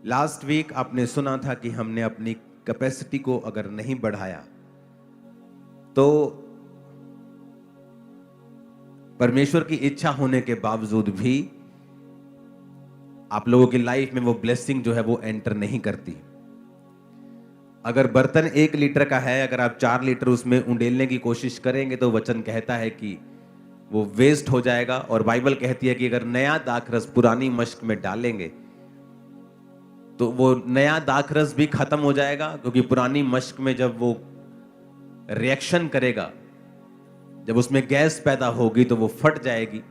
Last week आपने सुना था कि हमने अपनी कैपेसिटी को अगर नहीं बढ़ाया तो परमेश्वर की इच्छा होने के बावजूद भी आप लोगों की लाइफ में वो ब्लेसिंग जो है वो एंटर नहीं करती। अगर बर्तन 1 लीटर का है, अगर आप 4 लीटर उसमें उंडेलने की कोशिश करेंगे तो वचन कहता है कि वो वेस्ट हो जाएगा। और बाइबल कहती है कि अगर नया दाखरस पुरानी मश्क में डालेंगे तो वो नया दाखरस भी खत्म हो जाएगा, क्योंकि पुरानी मश्क में जब वो रिएक्शन करेगा, जब उसमें गैस पैदा होगी तो वो फट जाएगी।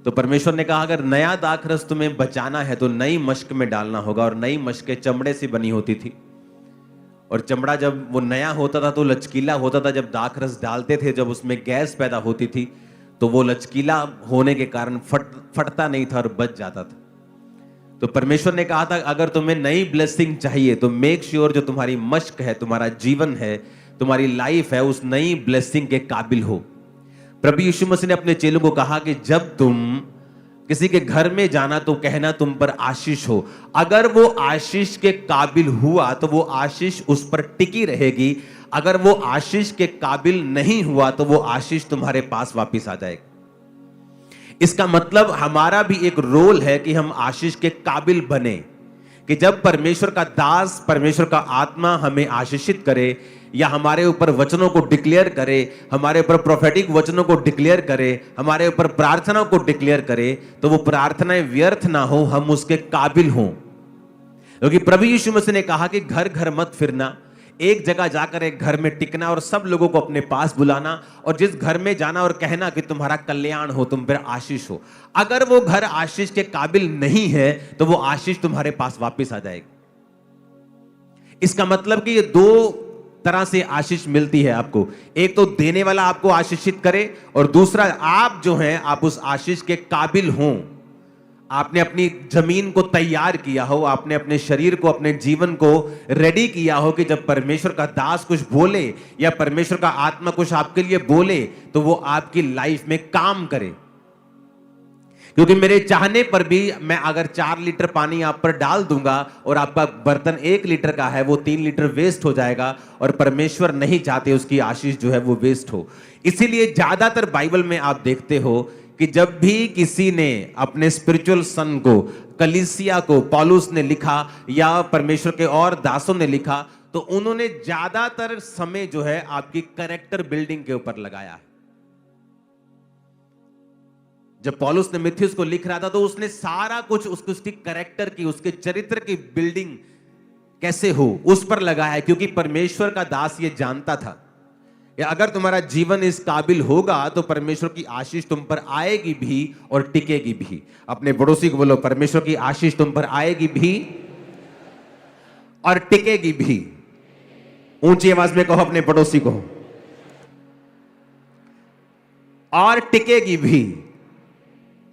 तो परमेश्वर ने कहा अगर नया दाखरस तुम्हें बचाना है तो नई मश्क में डालना होगा। और नई मश्कें चमड़े से बनी होती थी, और चमड़ा जब वो नया होता था तो लचकीला होता था। जब दाखरस डालते थे, जब उसमें गैस पैदा होती थी तो वो लचकीला होने के कारण फटता नहीं था और बच जाता था। तो परमेश्वर ने कहा था अगर तुम्हें नई ब्लेसिंग चाहिए तो मेक श्योर जो तुम्हारी मश्क है, तुम्हारा जीवन है, तुम्हारी लाइफ है, उस नई ब्लेसिंग के काबिल हो। प्रभु यीशु मसीह ने अपने चेलों को कहा कि जब तुम किसी के घर में जाना तो कहना तुम पर आशीष हो। अगर वो आशीष के काबिल हुआ तो वो आशीष उस पर टिकी रहेगी। अगर वो आशीष के काबिल नहीं हुआ तो वो आशीष तुम्हारे पास वापस आ जाएगी। इसका मतलब हमारा भी एक रोल है कि हम आशीष के काबिल बने, कि जब परमेश्वर का दास, परमेश्वर का आत्मा हमें आशीषित करे या हमारे ऊपर वचनों को डिक्लेयर करे, हमारे ऊपर प्रोफेटिक वचनों को डिक्लेयर करे, हमारे ऊपर प्रार्थना को डिक्लेयर करे, तो वो प्रार्थनाएं व्यर्थ ना हो, हम उसके काबिल हों। क्योंकि प्रभु यीशु मसीह ने कहा कि घर घर मत फिरना, एक जगह जाकर एक घर में टिकना और सब लोगों को अपने पास बुलाना, और जिस घर में जाना और कहना कि तुम्हारा कल्याण हो, तुम पर आशीष हो। अगर वो घर आशीष के काबिल नहीं है तो वो आशीष तुम्हारे पास वापस आ जाएगी। इसका मतलब कि ये दो तरह से आशीष मिलती है आपको। एक तो देने वाला आपको आशीषित करे, और दूसरा आप जो हैं आप उस आशीष के काबिल हों। आपने अपनी जमीन को तैयार किया हो, आपने अपने शरीर को, अपने जीवन को रेडी किया हो कि जब परमेश्वर का दास कुछ बोले या परमेश्वर का आत्मा कुछ आपके लिए बोले तो वो आपकी लाइफ में काम करे। क्योंकि मेरे चाहने पर भी मैं अगर 4 लीटर पानी आप पर डाल दूंगा और आपका बर्तन 1 लीटर का है, वो 3 लीटर वेस्ट हो जाएगा, और परमेश्वर नहीं चाहते उसकी आशीष जो है वो वेस्ट हो। इसीलिए ज्यादातर बाइबल में आप देखते हो कि जब भी किसी ने अपने स्पिरिचुअल सन को, कलीसिया को पौलुस ने लिखा या परमेश्वर के और दासों ने लिखा, तो उन्होंने ज्यादातर समय जो है आपकी कैरेक्टर बिल्डिंग के ऊपर लगाया है। जब पौलुस ने मिथियुस को लिख रहा था तो उसने सारा कुछ उसकी कैरेक्टर की, उसके चरित्र की बिल्डिंग कैसे हो उस पर लगाया है। क्योंकि परमेश्वर का दास ये जानता था कि अगर तुम्हारा जीवन इस काबिल होगा तो परमेश्वर की आशीष तुम पर आएगी भी और टिकेगी भी। अपने पड़ोसी को बोलो, परमेश्वर की आशीष तुम पर आएगी भी और टिकेगी भी। ऊंची आवाज में कहो अपने पड़ोसी को, और टिकेगी भी।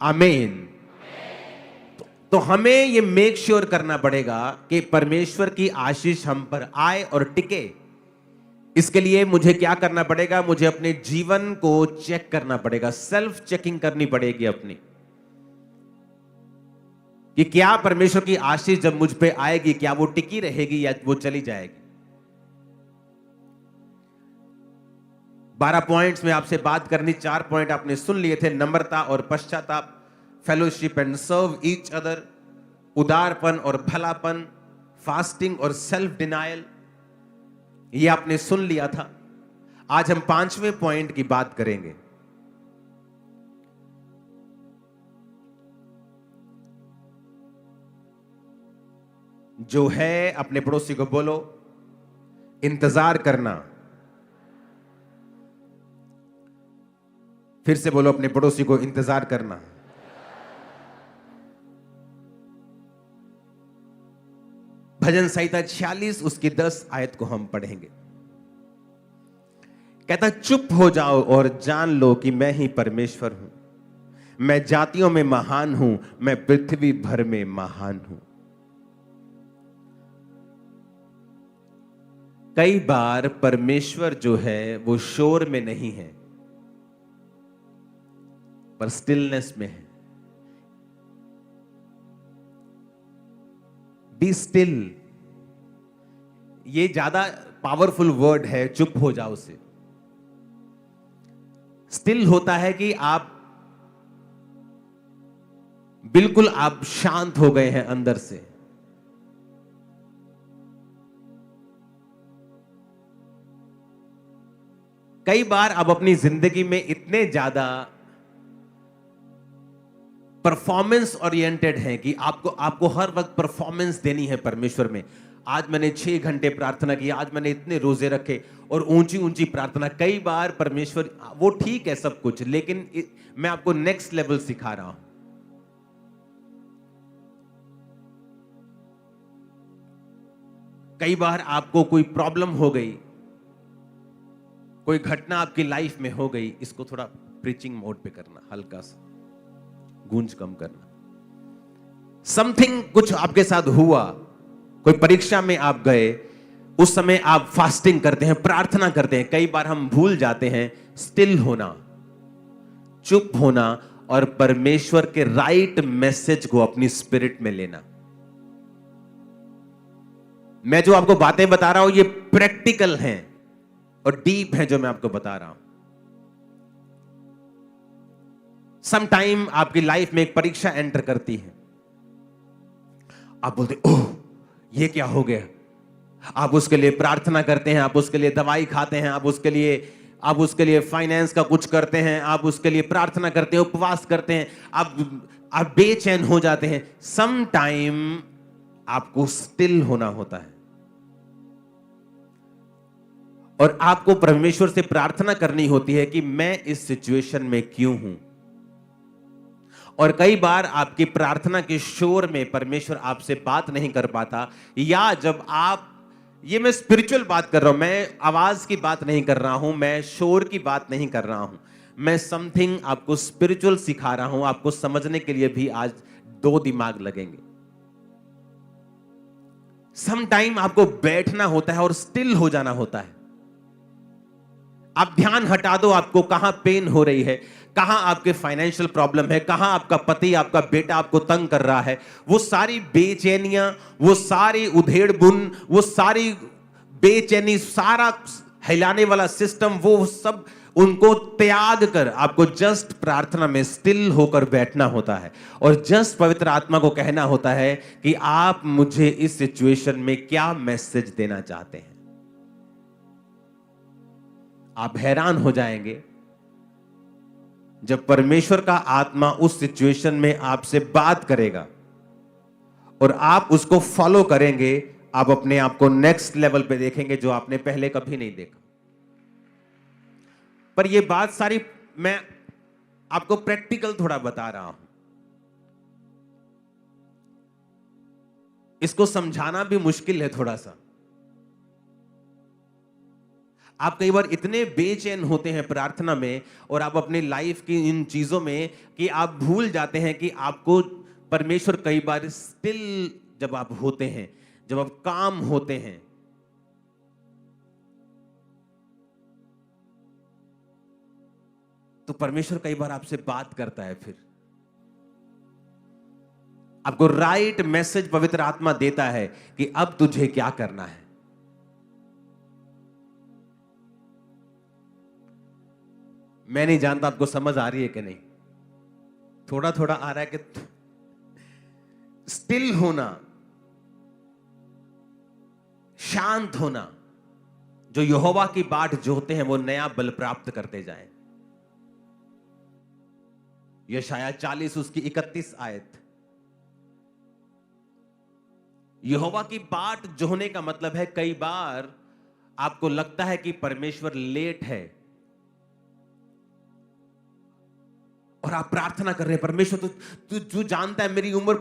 आमीन। तो हमें ये मेक श्योर करना पड़ेगा कि परमेश्वर की आशीष हम पर आए और टिके। इसके लिए मुझे क्या करना पड़ेगा? मुझे अपने जीवन को चेक करना पड़ेगा, सेल्फ चेकिंग करनी पड़ेगी अपनी, कि क्या परमेश्वर की आशीष जब मुझ पे आएगी क्या वो टिकी रहेगी या वो चली जाएगी। 12 पॉइंट्स में आपसे बात करनी, 4 पॉइंट आपने सुन लिए थे। नम्रता और पश्चाताप, fellowship and serve each other, उदारपन और भलापन, फास्टिंग और सेल्फ डिनायल, ये आपने सुन लिया था। आज हम 5वें पॉइंट की बात करेंगे। जो है, अपने पड़ोसी को बोलो, इंतजार करना। फिर से बोलो अपने पड़ोसी को, इंतजार करना। भजन संहिता 46 उसकी 10 आयत को हम पढ़ेंगे। कहता, चुप हो जाओ और जान लो कि मैं ही परमेश्वर हूं। मैं जातियों में महान हूं, मैं पृथ्वी भर में महान हूं। कई बार परमेश्वर जो है वो शोर में नहीं है पर स्टिलनेस में है। बी स्टिल, ये ज्यादा पावरफुल वर्ड है, चुप हो जाओ से। स्टिल होता है कि आप बिल्कुल आप शांत हो गए हैं अंदर से। कई बार आप अपनी जिंदगी में इतने ज्यादा परफॉर्मेंस ओरिएंटेड हैं कि आपको हर वक्त परफॉर्मेंस देनी है परमेश्वर में। आज मैंने 6 घंटे प्रार्थना की, आज मैंने इतने रोजे रखे और ऊंची ऊंची प्रार्थना। कई बार परमेश्वर, वो ठीक है सब कुछ, लेकिन मैं आपको नेक्स्ट लेवल सिखा रहा हूं। कई बार आपको कोई प्रॉब्लम हो गई, कोई घटना आपकी लाइफ में हो गई, इसको थोड़ा प्रीचिंग मोड पे करना, हल्का सा गूंज कम करना। समथिंग कुछ आपके साथ हुआ, कोई परीक्षा में आप गए, उस समय आप फास्टिंग करते हैं, प्रार्थना करते हैं। कई बार हम भूल जाते हैं स्टिल होना, चुप होना और परमेश्वर के राइट मैसेज को अपनी स्पिरिट में लेना। मैं जो आपको बातें बता रहा हूं ये प्रैक्टिकल हैं और डीप है जो मैं आपको बता रहा हूं। सम टाइम आपकी लाइफ में एक परीक्षा एंटर करती है, आप बोलते ओह ये क्या हो गया। आप उसके लिए प्रार्थना करते हैं, आप उसके लिए दवाई खाते हैं, आप उसके लिए फाइनेंस का कुछ करते हैं, आप उसके लिए प्रार्थना करते हैं, उपवास करते हैं, आप बेचैन हो जाते हैं। सम टाइम आपको स्टिल होना होता है और आपको परमेश्वर से प्रार्थना करनी होती है कि मैं इस सिचुएशन में क्यों हूं। और कई बार आपकी प्रार्थना के शोर में परमेश्वर आपसे बात नहीं कर पाता, या जब आप, ये मैं स्पिरिचुअल बात कर रहा हूं, मैं आवाज की बात नहीं कर रहा हूं, मैं शोर की बात नहीं कर रहा हूं, मैं समथिंग आपको स्पिरिचुअल सिखा रहा हूं। आपको समझने के लिए भी आज 2 दिमाग लगेंगे। सम टाइम आपको बैठना होता है और स्टिल हो जाना होता है। आप ध्यान हटा दो, आपको कहां पेन हो रही है, कहां आपके फाइनेंशियल प्रॉब्लम है, कहां आपका पति, आपका बेटा आपको तंग कर रहा है। वो सारी बेचैनियां, वो सारी उधेड़ बुन, वो सारी बेचैनी, सारा हिलाने वाला सिस्टम, वो सब उनको त्याग कर आपको जस्ट प्रार्थना में स्टिल होकर बैठना होता है और जस्ट पवित्र आत्मा को कहना होता है कि आप मुझे इस सिचुएशन में क्या मैसेज देना चाहते हैं। आप हैरान हो जाएंगे जब परमेश्वर का आत्मा उस सिचुएशन में आपसे बात करेगा और आप उसको फॉलो करेंगे। आप अपने आप को नेक्स्ट लेवल पे देखेंगे जो आपने पहले कभी नहीं देखा। पर ये बात सारी मैं आपको प्रैक्टिकल थोड़ा बता रहा हूं, इसको समझाना भी मुश्किल है थोड़ा सा। आप कई बार इतने बेचैन होते हैं प्रार्थना में और आप अपनी लाइफ की इन चीजों में कि आप भूल जाते हैं कि आपको परमेश्वर कई बार स्टिल जब आप होते हैं, जब आप काम होते हैं, तो परमेश्वर कई बार आपसे बात करता है। फिर आपको राइट मैसेज पवित्र आत्मा देता है कि अब तुझे क्या करना है। मैं नहीं जानता आपको समझ आ रही है कि नहीं, थोड़ा थोड़ा आ रहा है कि स्टिल होना, शांत होना, जो यहोवा की बाट जोते हैं वो नया बल प्राप्त करते जाएं। यशाया 40 उसकी 31 आयत। यहोवा की बाट जोहने का मतलब है, कई बार आपको लगता है कि परमेश्वर लेट है और आप प्रार्थना कर रहे हैं, परमेश्वर तू जानता है मेरी उम्र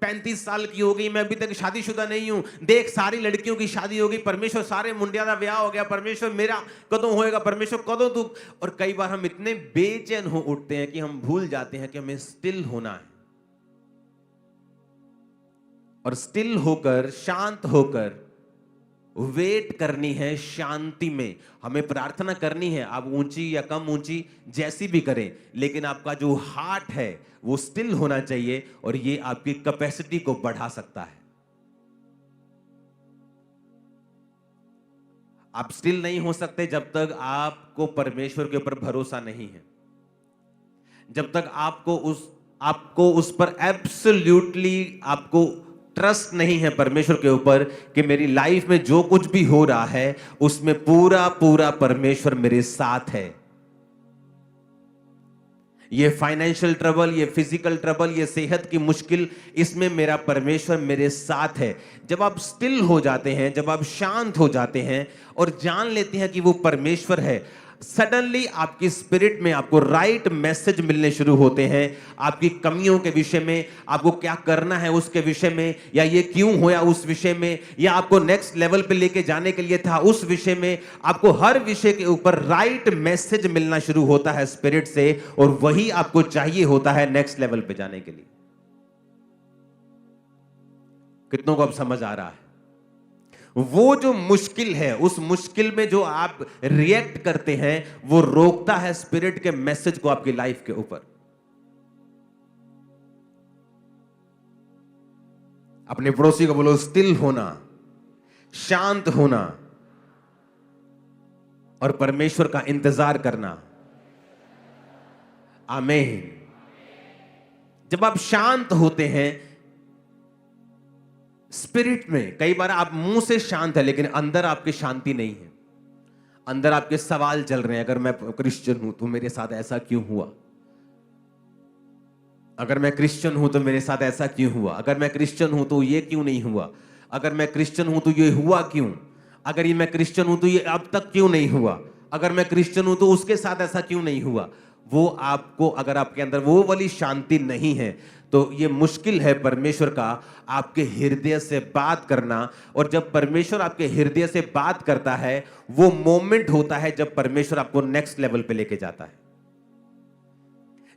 35 साल की हो गई, मैं अभी तक शादीशुदा नहीं हूं, देख सारी लड़कियों की शादी हो गई, परमेश्वर सारे मुंडिया का ब्याह हो गया, परमेश्वर मेरा कदों होएगा, परमेश्वर कदों तू। और कई बार हम इतने बेचैन हो उठते हैं कि हम भूल जाते हैं कि हमें स्टिल होना है और स्टिल होकर, शांत होकर वेट करनी है शांति में। हमें प्रार्थना करनी है, आप ऊंची या कम ऊंची जैसी भी करें, लेकिन आपका जो हार्ट है वो स्टिल होना चाहिए और ये आपकी कैपेसिटी को बढ़ा सकता है। आप स्टिल नहीं हो सकते जब तक आपको परमेश्वर के ऊपर भरोसा नहीं है, जब तक आपको उस पर एब्सोल्युटली आपको ट्रस्ट नहीं है परमेश्वर के ऊपर कि मेरी लाइफ में जो कुछ भी हो रहा है उसमें पूरा पूरा परमेश्वर मेरे साथ है। ये फाइनेंशियल ट्रबल, ये फिजिकल ट्रबल, ये सेहत की मुश्किल, इसमें मेरा परमेश्वर मेरे साथ है। जब आप स्टिल हो जाते हैं, जब आप शांत हो जाते हैं और जान लेते हैं कि वो परमेश्वर है, सडनली आपकी स्पिरिट में आपको राइट मैसेज मिलने शुरू होते हैं। आपकी कमियों के विषय में, आपको क्या करना है उसके विषय में, या ये क्यों होया उस विषय में, या आपको नेक्स्ट लेवल पे लेके जाने के लिए था उस विषय में। आपको हर विषय के ऊपर राइट मैसेज मिलना शुरू होता है स्पिरिट से, और वही आपको चाहिए होता है नेक्स्ट लेवल पे जाने के लिए। कितनों को अब समझ आ रहा है? वो जो मुश्किल है, उस मुश्किल में जो आप रिएक्ट करते हैं, वो रोकता है स्पिरिट के मैसेज को आपकी लाइफ के ऊपर। अपने पड़ोसी को बोलो, स्टिल होना, शांत होना और परमेश्वर का इंतजार करना। आमीन। जब आप शांत होते हैं स्पिरिट में, कई बार आप मुंह से शांत है लेकिन अंदर आपकी शांति नहीं है, अंदर आपके सवाल चल रहे हैं। अगर मैं क्रिश्चियन हूं तो मेरे साथ ऐसा क्यों हुआ? अगर मैं क्रिश्चियन हूं तो मेरे साथ ऐसा क्यों हुआ? अगर मैं क्रिश्चियन हूं तो ये क्यों नहीं हुआ? अगर मैं क्रिश्चियन हूं तो ये हुआ क्यों? अगर ये मैं क्रिश्चियन हूं तो ये अब तक क्यों नहीं हुआ? अगर मैं क्रिश्चियन हूं तो उसके साथ ऐसा क्यों नहीं हुआ? वो आपको, अगर आपके अंदर वो वाली शांति नहीं है तो ये मुश्किल है परमेश्वर का आपके हृदय से बात करना। और जब परमेश्वर आपके हृदय से बात करता है, वो मोमेंट होता है जब परमेश्वर आपको नेक्स्ट लेवल पे लेके जाता है।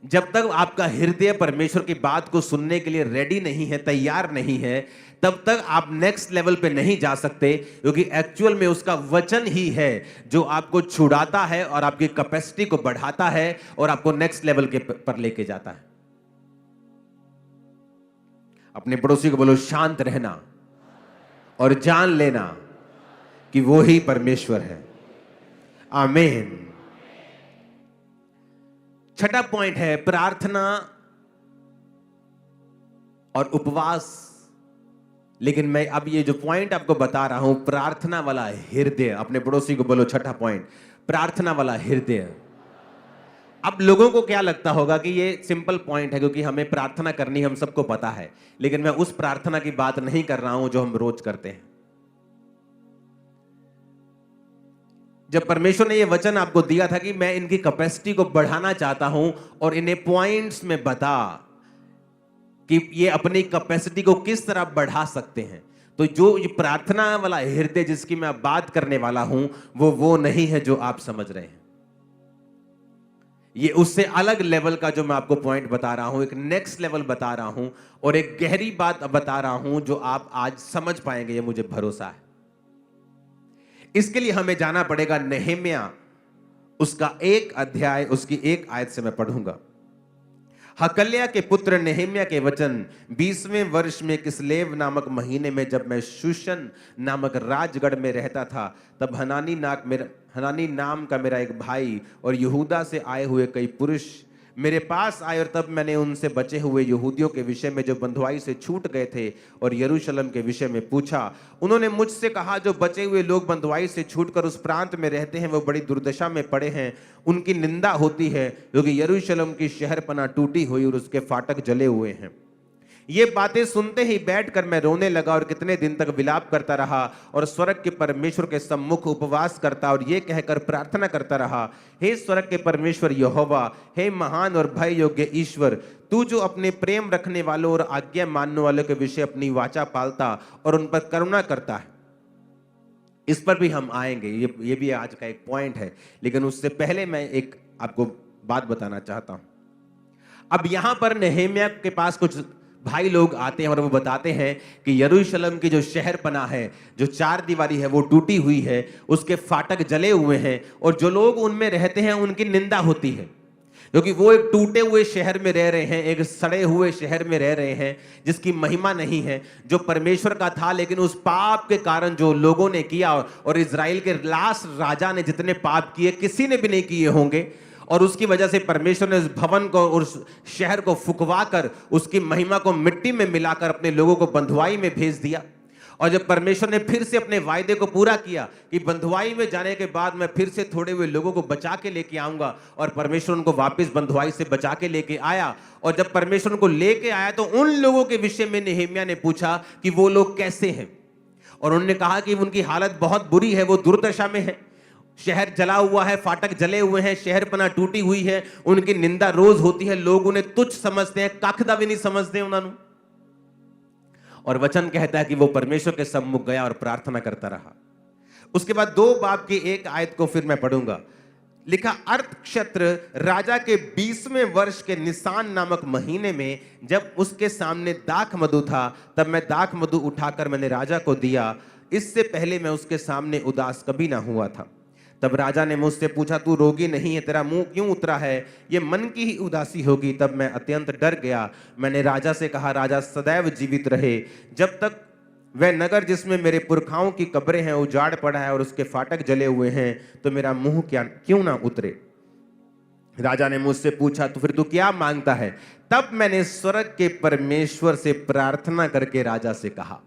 जब तक आपका हृदय परमेश्वर की बात को सुनने के लिए रेडी नहीं है, तैयार नहीं है, तब तक आप नेक्स्ट लेवल पे नहीं जा सकते, क्योंकि एक्चुअल में उसका वचन ही है जो आपको छुड़ाता है और आपकी कैपेसिटी को बढ़ाता है और आपको नेक्स्ट लेवल के पर लेके जाता है। अपने पड़ोसी को बोलो, शांत रहना और जान लेना कि वो ही परमेश्वर है। आमीन। छठा पॉइंट है प्रार्थना और उपवास। लेकिन मैं अब ये जो पॉइंट आपको बता रहा हूं, प्रार्थना वाला हृदय। अपने पड़ोसी को बोलो, छठा पॉइंट, प्रार्थना वाला हृदय। अब लोगों को क्या लगता होगा कि ये सिंपल पॉइंट है, क्योंकि हमें प्रार्थना करनी हम सबको पता है, लेकिन मैं उस प्रार्थना की बात नहीं कर रहा हूं जो हम रोज करते हैं। जब परमेश्वर ने ये वचन आपको दिया था कि मैं इनकी कैपेसिटी को बढ़ाना चाहता हूं और इन्हें पॉइंट्स में बता कि ये अपनी कैपेसिटी को किस तरह बढ़ा सकते हैं, तो जो ये प्रार्थना वाला हृदय जिसकी मैं बात करने वाला हूं, वो नहीं है जो आप समझ रहे हैं। ये उससे अलग लेवल का जो मैं आपको पॉइंट बता रहा हूं, एक नेक्स्ट लेवल बता रहा हूं और एक गहरी बात बता रहा हूं जो आप आज समझ पाएंगे, ये मुझे भरोसा है। इसके लिए हमें जाना पड़ेगा नहम्याह, उसका 1 अध्याय, उसकी 1 आयत से मैं पढ़ूंगा। हकल्या के पुत्र नहम्याह के वचन, 20वें वर्ष में किस्लेव नामक महीने में, जब मैं शूशन नामक राजगढ़ में रहता था, तब हनानी नाम का मेरा एक भाई और यहूदा से आए हुए कई पुरुष मेरे पास आए, और तब मैंने उनसे बचे हुए यहूदियों के विषय में जो बंधुआई से छूट गए थे और यरूशलेम के विषय में पूछा। उन्होंने मुझसे कहा, जो बचे हुए लोग बंधुआई से छूटकर उस प्रांत में रहते हैं वो बड़ी दुर्दशा में पड़े हैं, उनकी निंदा होती है, क्योंकि यरूशलेम की शहरपनाह टूटी हुई और उसके फाटक जले हुए हैं। ये बातें सुनते ही बैठकर मैं रोने लगा और कितने दिन तक विलाप करता रहा और स्वर्ग के परमेश्वर के सम्मुख उपवास करता और ये कहकर प्रार्थना करता रहा, हे स्वर्ग के परमेश्वर यहोवा, हे महान और भय योग्य ईश्वर, तू जो अपने प्रेम रखने वालों और आज्ञा मानने वालों के विषय अपनी वाचा पालता और उन पर करुणा करता है। इस पर भी हम आएंगे, ये भी आज का एक पॉइंट है, लेकिन उससे पहले मैं एक आपको बात बताना चाहता हूं। अब यहां पर नहम्याह के पास कुछ भाई लोग आते हैं और वो बताते हैं कि यरूशलेम की जो शहर पनाह है, जो 4 दीवारी है, वो टूटी हुई है, उसके फाटक जले हुए हैं और जो लोग उनमें रहते हैं उनकी निंदा होती है। क्योंकि वो एक टूटे हुए शहर में रह रहे हैं, एक सड़े हुए शहर में रह रहे हैं जिसकी महिमा नहीं है, जो परमेश्वर का था, लेकिन उस पाप के कारण जो लोगों ने किया, और इजराइल के लास्ट राजा ने जितने पाप किए किसी ने भी नहीं किए होंगे, और उसकी वजह से परमेश्वर ने उस भवन को, उस शहर को फुकवा कर उसकी महिमा को मिट्टी में मिलाकर अपने लोगों को बंधुआई में भेज दिया। और जब परमेश्वर ने फिर से अपने वायदे को पूरा किया कि बंधुआई में जाने के बाद मैं फिर से थोड़े हुए लोगों को बचा के लेके आऊंगा, और परमेश्वर उनको वापस बंधुआई से बचा के लेके आया। और जब परमेश्वर उनको लेके आया तो उन लोगों के विषय में नेहेमिया ने पूछा कि वो लोग कैसे हैं, और उन्होंने कहा कि उनकी हालत बहुत बुरी है, वो दुर्दशा में है, शहर जला हुआ है, फाटक जले हुए हैं, शहरपना टूटी हुई है, उनकी निंदा रोज होती है, लोग उन्हें तुच्छ समझते हैं, कखदा भी नहीं समझते उन्होंने। और वचन कहता है कि वो परमेश्वर के सम्मुख गया और प्रार्थना करता रहा। उसके बाद 2 बाब की 1 आयत को फिर मैं पढ़ूंगा। लिखा, अर्थक्षेत्र राजा के 20वें वर्ष के निसान नामक महीने में जब उसके सामने दाख मधु था, तब मैं दाख मधु उठाकर मैंने राजा को दिया। इससे पहले मैं उसके सामने उदास कभी ना हुआ था। तब राजा ने मुझसे पूछा, तू रोगी नहीं है, तेरा मुंह क्यों उतरा है? ये मन की ही उदासी होगी। तब मैं अत्यंत डर गया। मैंने राजा से कहा, राजा सदैव जीवित रहे, जब तक वह नगर जिसमें मेरे पुरखाओं की कब्रें हैं उजाड़ पड़ा है और उसके फाटक जले हुए हैं, तो मेरा मुंह क्यों ना उतरे? राजा ने मुझसे पूछा, तो फिर तू क्या मांगता है? तब मैंने स्वर्ग के परमेश्वर से प्रार्थना करके राजा से कहा।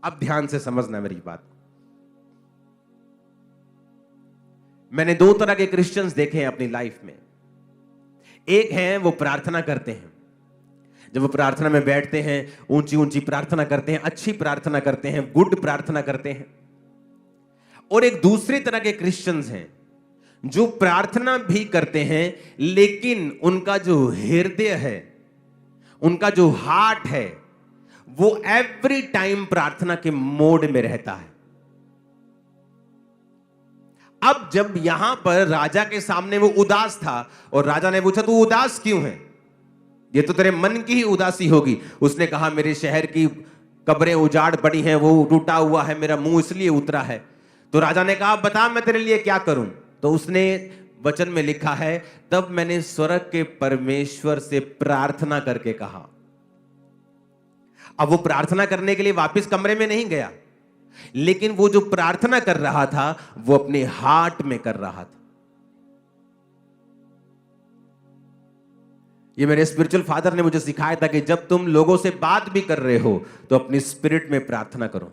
अब ध्यान से समझना मेरी बात। मैंने 2 तरह के क्रिश्चियंस देखे हैं अपनी लाइफ में। एक है वो प्रार्थना करते हैं, जब वो प्रार्थना में बैठते हैं ऊंची ऊंची प्रार्थना करते हैं, अच्छी प्रार्थना करते हैं, गुड प्रार्थना करते हैं। और एक दूसरी तरह के क्रिश्चियंस हैं जो प्रार्थना भी करते हैं, लेकिन उनका जो हृदय है, उनका जो हार्ट है, वो एवरी टाइम प्रार्थना के मोड में रहता है। अब जब यहां पर राजा के सामने वो उदास था और राजा ने पूछा, तू उदास क्यों है? ये तो तेरे मन की ही उदासी होगी। उसने कहा, मेरे शहर की कब्रें उजाड़ पड़ी हैं, वो टूटा हुआ है, मेरा मुंह इसलिए उतरा है। तो राजा ने कहा, बता मैं तेरे लिए क्या करूं? तो उसने वचन में लिखा है, तब मैंने स्वर्ग के परमेश्वर से प्रार्थना करके कहा। अब वो प्रार्थना करने के लिए वापस कमरे में नहीं गया, लेकिन वो जो प्रार्थना कर रहा था वो अपने हार्ट में कर रहा था। ये मेरे स्पिरिचुअल फादर ने मुझे सिखाया था कि जब तुम लोगों से बात भी कर रहे हो तो अपनी स्पिरिट में प्रार्थना करो।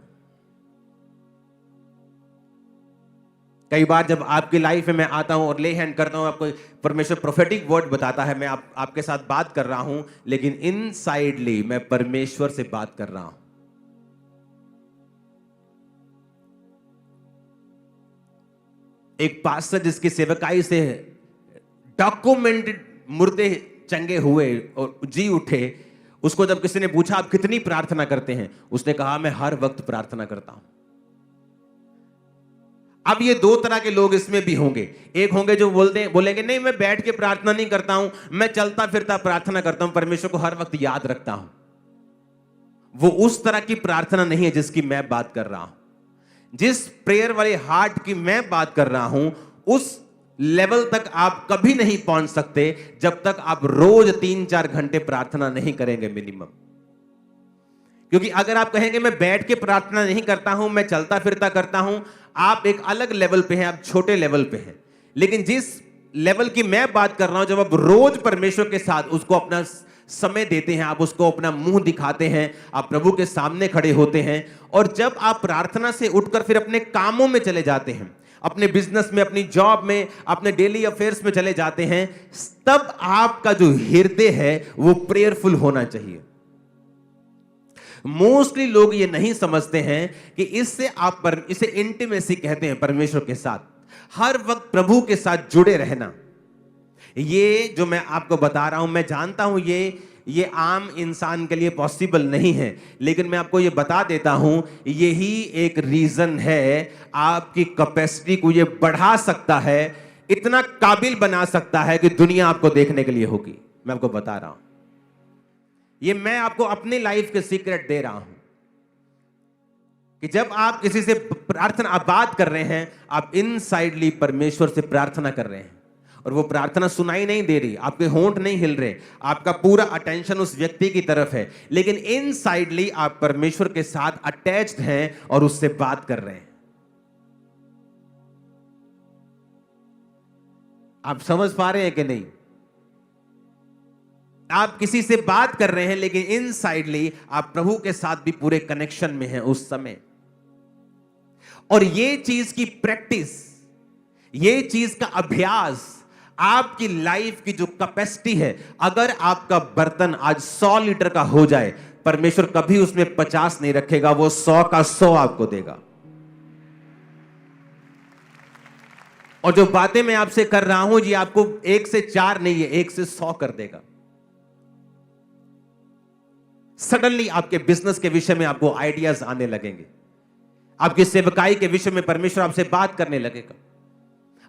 कई बार जब आपकी लाइफ में मैं आता हूं और ले हैंड करता हूं, आपको परमेश्वर प्रोफेटिक वर्ड बताता है, मैं आपके साथ बात कर रहा हूं, लेकिन इनसाइडली मैं परमेश्वर से बात कर रहा हूं। एक पास्टर जिसकी सेवकाई से डॉक्यूमेंटेड मुर्दे चंगे हुए और जी उठे, उसको जब किसी ने पूछा आप कितनी प्रार्थना करते हैं, उसने कहा मैं हर वक्त प्रार्थना करता हूं। अब ये 2 तरह के लोग इसमें भी होंगे। एक होंगे जो बोलेंगे नहीं मैं बैठ के प्रार्थना नहीं करता हूं, मैं चलता फिरता प्रार्थना करता हूं, परमेश्वर को हर वक्त याद रखता हूं। वो उस तरह की प्रार्थना नहीं है जिसकी मैं बात कर रहा हूं। जिस प्रेयर वाले हार्ट की मैं बात कर रहा हूं, उस लेवल तक आप कभी नहीं पहुंच सकते जब तक आप रोज 3-4 घंटे प्रार्थना नहीं करेंगे मिनिमम। क्योंकि अगर आप कहेंगे मैं बैठ के प्रार्थना नहीं करता हूं, मैं चलता फिरता करता हूं, आप एक अलग लेवल पे हैं, आप छोटे लेवल पे हैं। लेकिन जिस लेवल की मैं बात कर रहा हूं, जब आप रोज परमेश्वर के साथ उसको अपना समय देते हैं, आप उसको अपना मुंह दिखाते हैं, आप प्रभु के सामने खड़े होते हैं, और जब आप प्रार्थना से उठकर फिर अपने कामों में चले जाते हैं, अपने बिजनेस में, अपनी जॉब में, अपने डेली अफेयर्स में चले जाते हैं, तब आपका जो हृदय है वो प्रेयरफुल होना चाहिए। मोस्टली लोग ये नहीं समझते हैं कि इससे इसे इंटीमेसी कहते हैं, परमेश्वर के साथ हर वक्त प्रभु के साथ जुड़े रहना। ये जो मैं आपको बता रहा हूं, मैं जानता हूं ये आम इंसान के लिए पॉसिबल नहीं है, लेकिन मैं आपको ये बता देता हूं, यही एक रीजन है आपकी कैपेसिटी को ये बढ़ा सकता है, इतना काबिल बना सकता है कि दुनिया आपको देखने के लिए होगी। मैं आपको बता रहा हूं, ये मैं आपको अपनी लाइफ के सीक्रेट दे रहा हूं कि जब आप किसी से प्रार्थना, आप बात कर रहे हैं, आप इनसाइडली परमेश्वर से प्रार्थना कर रहे हैं, और वो प्रार्थना सुनाई नहीं दे रही, आपके होंठ नहीं हिल रहे, आपका पूरा अटेंशन उस व्यक्ति की तरफ है, लेकिन इनसाइडली आप परमेश्वर के साथ अटैच्ड हैं और उससे बात कर रहे हैं। आप समझ पा रहे हैं कि नहीं? आप किसी से बात कर रहे हैं, लेकिन इनसाइडली आप प्रभु के साथ भी पूरे कनेक्शन में हैं उस समय। और ये चीज की प्रैक्टिस, ये चीज का अभ्यास आपकी लाइफ की जो कैपेसिटी है, अगर आपका बर्तन आज 100 लीटर का हो जाए, परमेश्वर कभी उसमें 50 नहीं रखेगा, वो 100 का 100 आपको देगा। और जो बातें मैं आपसे कर रहा हूं जी, आपको 1 से 4 नहीं है, 1 से 100 कर देगा। सडनली आपके बिजनेस के विषय में आपको आइडियाज आने लगेंगे, आपकी सेवकाई के विषय में परमेश्वर आपसे बात करने लगेगा,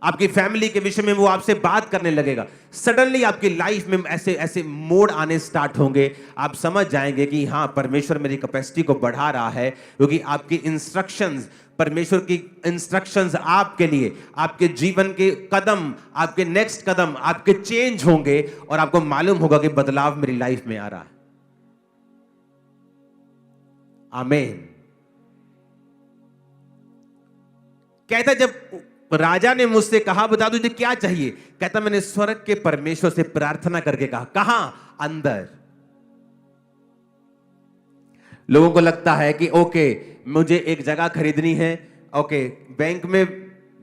आपकी फैमिली के विषय में वो आपसे बात करने लगेगा। सडनली आपकी लाइफ में ऐसे ऐसे मोड आने स्टार्ट होंगे, आप समझ जाएंगे कि हां, परमेश्वर मेरी कैपेसिटी को बढ़ा रहा है, क्योंकि आपकी इंस्ट्रक्शंस, परमेश्वर की इंस्ट्रक्शंस आपके लिए, आपके जीवन के कदम, आपके नेक्स्ट कदम आपके चेंज होंगे और आपको मालूम होगा कि बदलाव मेरी लाइफ में आ रहा है। आमीन। कहता, जब राजा ने मुझसे कहा बता तुझे क्या चाहिए, कहता मैंने स्वर्ग के परमेश्वर से प्रार्थना करके कहा। कहां? अंदर। लोगों को लगता है कि ओके, मुझे एक जगह खरीदनी है, ओके बैंक में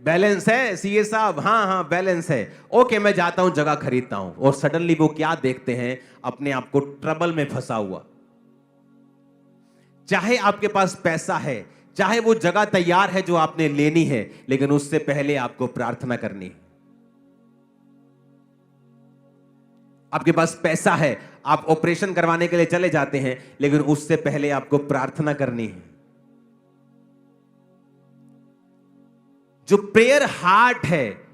बैलेंस है सीए साहब, हाँ हाँ बैलेंस है, ओके मैं जाता हूं जगह खरीदता हूं, और सडनली वो क्या देखते हैं? अपने आप को ट्रबल में फंसा हुआ। चाहे आपके पास पैसा है, चाहे वो जगह तैयार है जो आपने लेनी है, लेकिन उससे पहले आपको प्रार्थना करनी है। आपके पास पैसा है, आप ऑपरेशन करवाने के लिए चले जाते हैं, लेकिन उससे पहले आपको प्रार्थना करनी है। जो प्रेयर हार्ट है,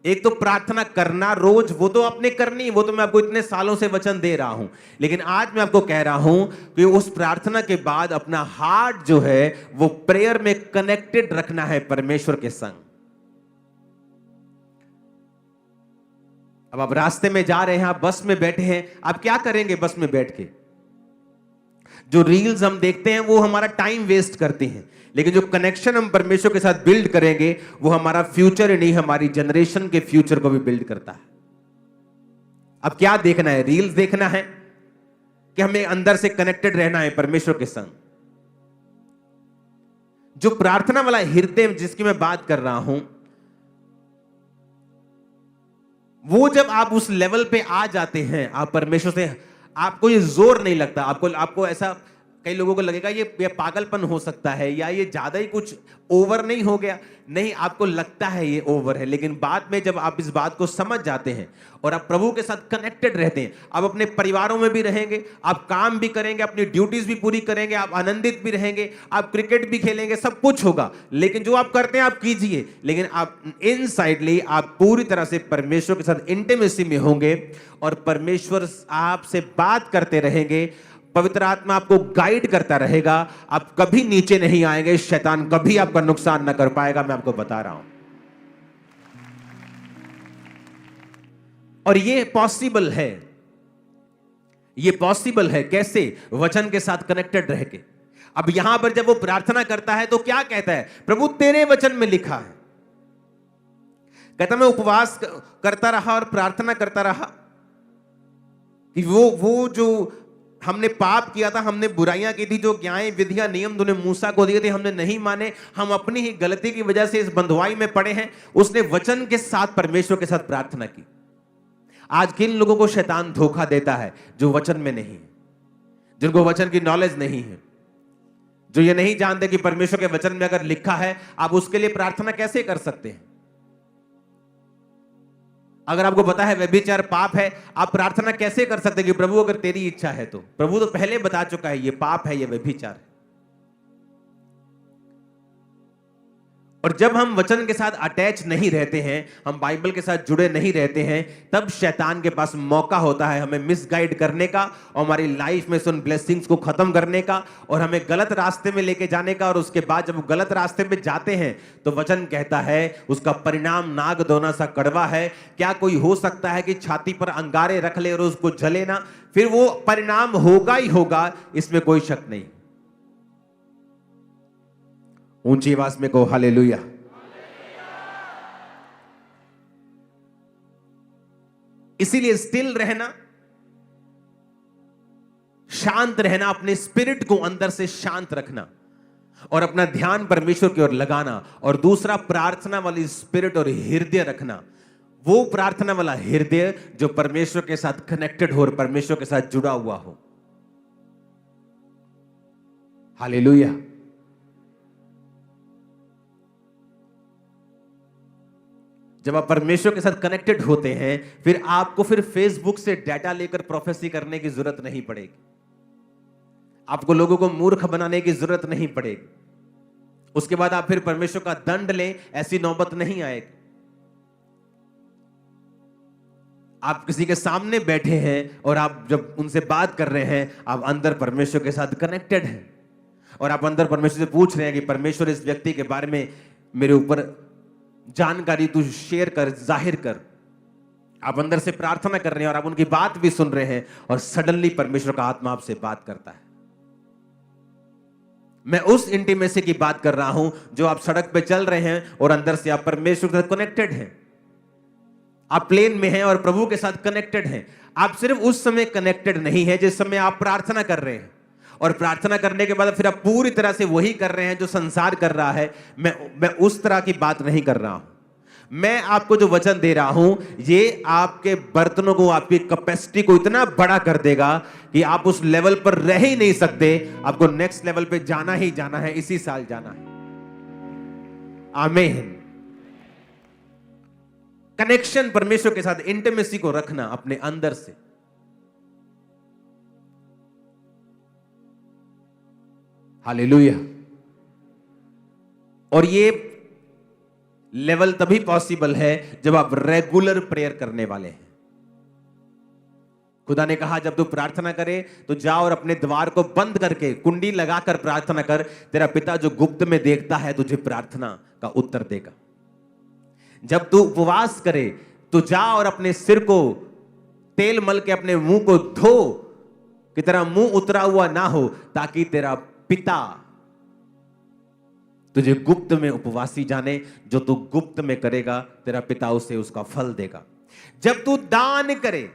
एक तो प्रार्थना करना रोज, वो तो आपने करनी, वो तो मैं आपको इतने सालों से वचन दे रहा हूं, लेकिन आज मैं आपको कह रहा हूं कि उस प्रार्थना के बाद अपना हार्ट जो है वो प्रेयर में कनेक्टेड रखना है परमेश्वर के संग। अब आप रास्ते में जा रहे हैं, आप बस में बैठे हैं, आप क्या करेंगे बस में बैठ के? जो रील्स हम देखते हैं वो हमारा टाइम वेस्ट करती हैं, लेकिन जो कनेक्शन हम परमेश्वर के साथ बिल्ड करेंगे वो हमारा फ्यूचर ही नहीं, हमारी जनरेशन के फ्यूचर को भी बिल्ड करता है। अब क्या देखना है? रील्स देखना है कि हमें अंदर से कनेक्टेड रहना है परमेश्वर के संग? जो प्रार्थना वाला हृदय जिसकी मैं बात कर रहा हूं, वो जब आप उस लेवल पे आ जाते हैं, आप परमेश्वर से, आपको ये जोर नहीं लगता, आपको ऐसा, कई लोगों को लगेगा ये पागलपन हो सकता है, या ये ज्यादा ही कुछ ओवर नहीं हो गया? नहीं, आपको लगता है ये ओवर है, लेकिन बाद में जब आप इस बात को समझ जाते हैं और आप प्रभु के साथ कनेक्टेड रहते हैं, आप अपने परिवारों में भी रहेंगे, आप काम भी करेंगे, अपनी ड्यूटीज भी पूरी करेंगे, आप आनंदित भी रहेंगे, आप क्रिकेट भी खेलेंगे, सब कुछ होगा, लेकिन जो आप करते हैं आप कीजिए, लेकिन आप इनसाइडली आप पूरी तरह से परमेश्वर के साथ इंटीमेसी में होंगे और परमेश्वर आपसे बात करते रहेंगे, पवित्र आत्मा आपको गाइड करता रहेगा, आप कभी नीचे नहीं आएंगे, शैतान कभी आपका नुकसान ना कर पाएगा, मैं आपको बता रहा हूं। और ये पॉसिबल है, ये पॉसिबल है कैसे? वचन के साथ कनेक्टेड रह के। अब यहां पर जब वो प्रार्थना करता है तो क्या कहता है? प्रभु तेरे वचन में लिखा है, कहता मैं उपवास करता रहा और प्रार्थना करता रहा कि वो जो हमने पाप किया था, हमने बुराइयां की थी, जो ज्ञाएं विधियां नियम तूने मूसा को दिए थे हमने नहीं माने, हम अपनी ही गलती की वजह से इस बंधुआई में पड़े हैं। उसने वचन के साथ परमेश्वर के साथ प्रार्थना की। आज किन लोगों को शैतान धोखा देता है? जो वचन में नहीं है, जिनको वचन की नॉलेज नहीं है, जो ये नहीं जानते कि परमेश्वर के वचन में अगर लिखा है, आप उसके लिए प्रार्थना कैसे कर सकते हैं? अगर आपको पता है व्यभिचार पाप है, आप प्रार्थना कैसे कर सकते हैं कि प्रभु अगर तेरी इच्छा है तो? प्रभु तो पहले बता चुका है ये पाप है, ये व्यभिचार है। और जब हम वचन के साथ अटैच नहीं रहते हैं, हम बाइबल के साथ जुड़े नहीं रहते हैं, तब शैतान के पास मौका होता है हमें मिसगाइड करने का और हमारी लाइफ में से उन ब्लेसिंग्स को खत्म करने का और हमें गलत रास्ते में लेके जाने का। और उसके बाद जब गलत रास्ते में जाते हैं तो वचन कहता है उसका परिणाम नाग दोना सा कड़वा है। क्या कोई हो सकता है कि छाती पर अंगारे रख ले और उसको जले ना? फिर वो परिणाम होगा ही होगा, इसमें कोई शक नहीं। ऊंची आवाज में कहो हालेलुया। इसीलिए स्टिल रहना, शांत रहना, अपने स्पिरिट को अंदर से शांत रखना और अपना ध्यान परमेश्वर की ओर लगाना। और दूसरा, प्रार्थना वाली स्पिरिट और हृदय रखना। वो प्रार्थना वाला हृदय जो परमेश्वर के साथ कनेक्टेड हो और परमेश्वर के साथ जुड़ा हुआ हो। हालेलुया। जब आप परमेश्वर के साथ कनेक्टेड होते हैं, फिर आपको फेसबुक से डाटा लेकर प्रोफेसी करने की जरूरत नहीं पड़ेगी। आपको लोगों को मूर्ख बनाने की जरूरत नहीं पड़ेगी। उसके बाद आप फिर परमेश्वर का दंड लें, ऐसी नौबत नहीं आएगी। आप किसी के सामने बैठे हैं और आप जब उनसे बात कर रहे हैं, आप अंदर परमेश्वर के साथ कनेक्टेड हैं और आप अंदर परमेश्वर से पूछ रहे हैं कि परमेश्वर इस व्यक्ति के बारे में मेरे ऊपर जानकारी तू शेयर कर, जाहिर कर। आप अंदर से प्रार्थना कर रहे हैं और आप उनकी बात भी सुन रहे हैं और सडनली परमेश्वर का आत्मा आपसे बात करता है। मैं उस इंटीमेसी की बात कर रहा हूं जो आप सड़क पे चल रहे हैं और अंदर से आप परमेश्वर के साथ कनेक्टेड हैं। आप प्लेन में हैं और प्रभु के साथ कनेक्टेड हैं। आप सिर्फ उस समय कनेक्टेड नहीं है जिस समय आप प्रार्थना कर रहे हैं, और प्रार्थना करने के बाद फिर आप पूरी तरह से वही कर रहे हैं जो संसार कर रहा है। मैं उस तरह की बात नहीं कर रहा हूं। मैं आपको जो वचन दे रहा हूं, ये आपके बर्तनों को, आपकी कैपेसिटी को इतना बड़ा कर देगा कि आप उस लेवल पर रह ही नहीं सकते। आपको नेक्स्ट लेवल पे जाना ही जाना है, इसी साल जाना है। आमीन। कनेक्शन परमेश्वर के साथ, इंटीमेसी को रखना अपने अंदर से। हालेलुया। और ये लेवल तभी पॉसिबल है जब आप रेगुलर प्रेयर करने वाले हैं। खुदा ने कहा जब तू प्रार्थना करे तो जा और अपने द्वार को बंद करके कुंडी लगाकर प्रार्थना कर, तेरा पिता जो गुप्त में देखता है तुझे प्रार्थना का उत्तर देगा। जब तू उपवास करे तो जा और अपने सिर को तेल मल के अपने मुंह को धो कि तेरा मुंह उतरा हुआ ना हो, ताकि तेरा पिता तुझे गुप्त में उपवासी जाने। जो तू गुप्त में करेगा तेरा पिता उसे उसका फल देगा। जब तू दान करे,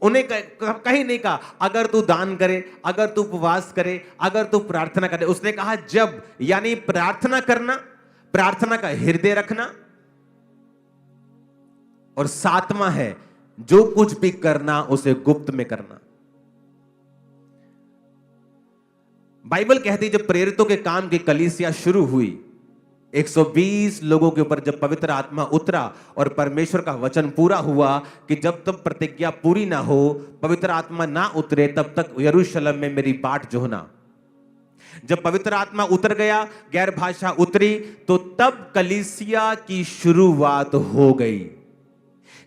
उन्हें कहीं नहीं कहा अगर तू दान करे, अगर तू उपवास करे, अगर तू प्रार्थना करे। उसने कहा जब, यानी प्रार्थना करना, प्रार्थना का हृदय रखना। और सातवां है जो कुछ भी करना उसे गुप्त में करना। बाइबल कहती है जब प्रेरितों के काम की कलीसिया शुरू हुई, 120 लोगों के ऊपर जब पवित्र आत्मा उतरा और परमेश्वर का वचन पूरा हुआ कि जब तक प्रतिज्ञा पूरी ना हो, पवित्र आत्मा ना उतरे, तब तक यरूशलेम में मेरी बाट जोहना। जब पवित्र आत्मा उतर गया, गैर भाषा उतरी, तो तब कलीसिया की शुरुआत हो गई।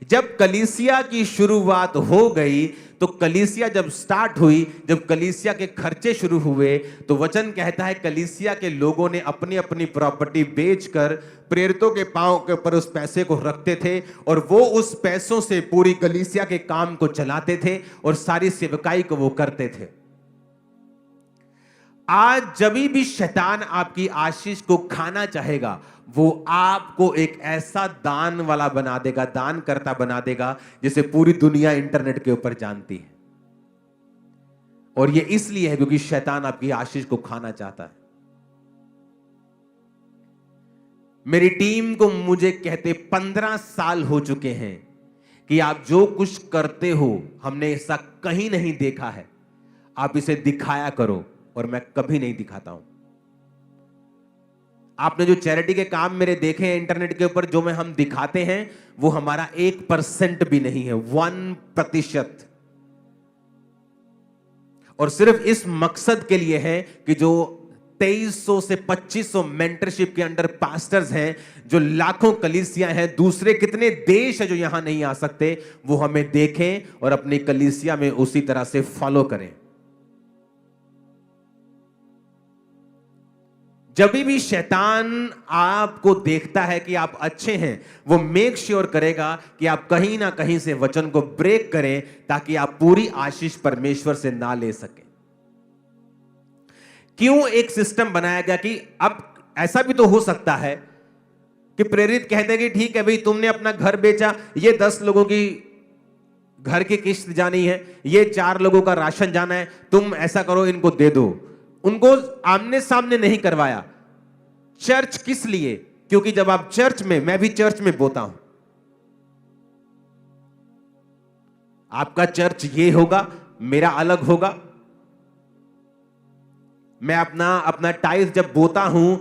जब कलीसिया की शुरुआत हो गई तो कलीसिया जब स्टार्ट हुई, जब कलीसिया के खर्चे शुरू हुए, तो वचन कहता है कलीसिया के लोगों ने अपनी अपनी प्रॉपर्टी बेचकर प्रेरितों के पांव के ऊपर उस पैसे को रखते थे और वो उस पैसों से पूरी कलीसिया के काम को चलाते थे और सारी सेवकाई को वो करते थे। आज जब भी शैतान आपकी आशीष को खाना चाहेगा, वो आपको एक ऐसा दान वाला बना देगा, दान करता बना देगा, जिसे पूरी दुनिया इंटरनेट के ऊपर जानती है। और ये इसलिए है क्योंकि शैतान आपकी आशीष को खाना चाहता है। मेरी टीम को मुझे कहते 15 साल हो चुके हैं कि आप जो कुछ करते हो हमने ऐसा कहीं नहीं देखा है, आप इसे दिखाया करो। और मैं कभी नहीं दिखाता हूं। आपने जो चैरिटी के काम मेरे देखे हैं इंटरनेट के ऊपर, जो हम दिखाते हैं, वो हमारा 1% भी नहीं है, 1%। और सिर्फ इस मकसद के लिए है कि जो 2300 से 2500 मेंटरशिप के अंडर पास्टर्स हैं, जो लाखों कलीसिया हैं, दूसरे कितने देश हैं जो यहां नहीं आ सकते, वो हमें देखें और अपनी कलीसिया में उसी तरह से फॉलो करें। जब भी शैतान आपको देखता है कि आप अच्छे हैं, वो मेक श्योर करेगा कि आप कहीं ना कहीं से वचन को ब्रेक करें, ताकि आप पूरी आशीष परमेश्वर से ना ले सकें। क्यों एक सिस्टम बनाया गया कि अब ऐसा भी तो हो सकता है कि प्रेरित कहते हैं कि ठीक है भाई, तुमने अपना घर बेचा, ये 10 लोगों की घर की किस्त जानी है, ये 4 लोगों का राशन जाना है, तुम ऐसा करो, इनको दे दो। उनको आमने सामने नहीं करवाया। चर्च किस लिए? क्योंकि जब आप चर्च में, मैं भी चर्च में बोता हूं, आपका चर्च ये होगा, मेरा अलग होगा। मैं अपना टाइल्स जब बोता हूं,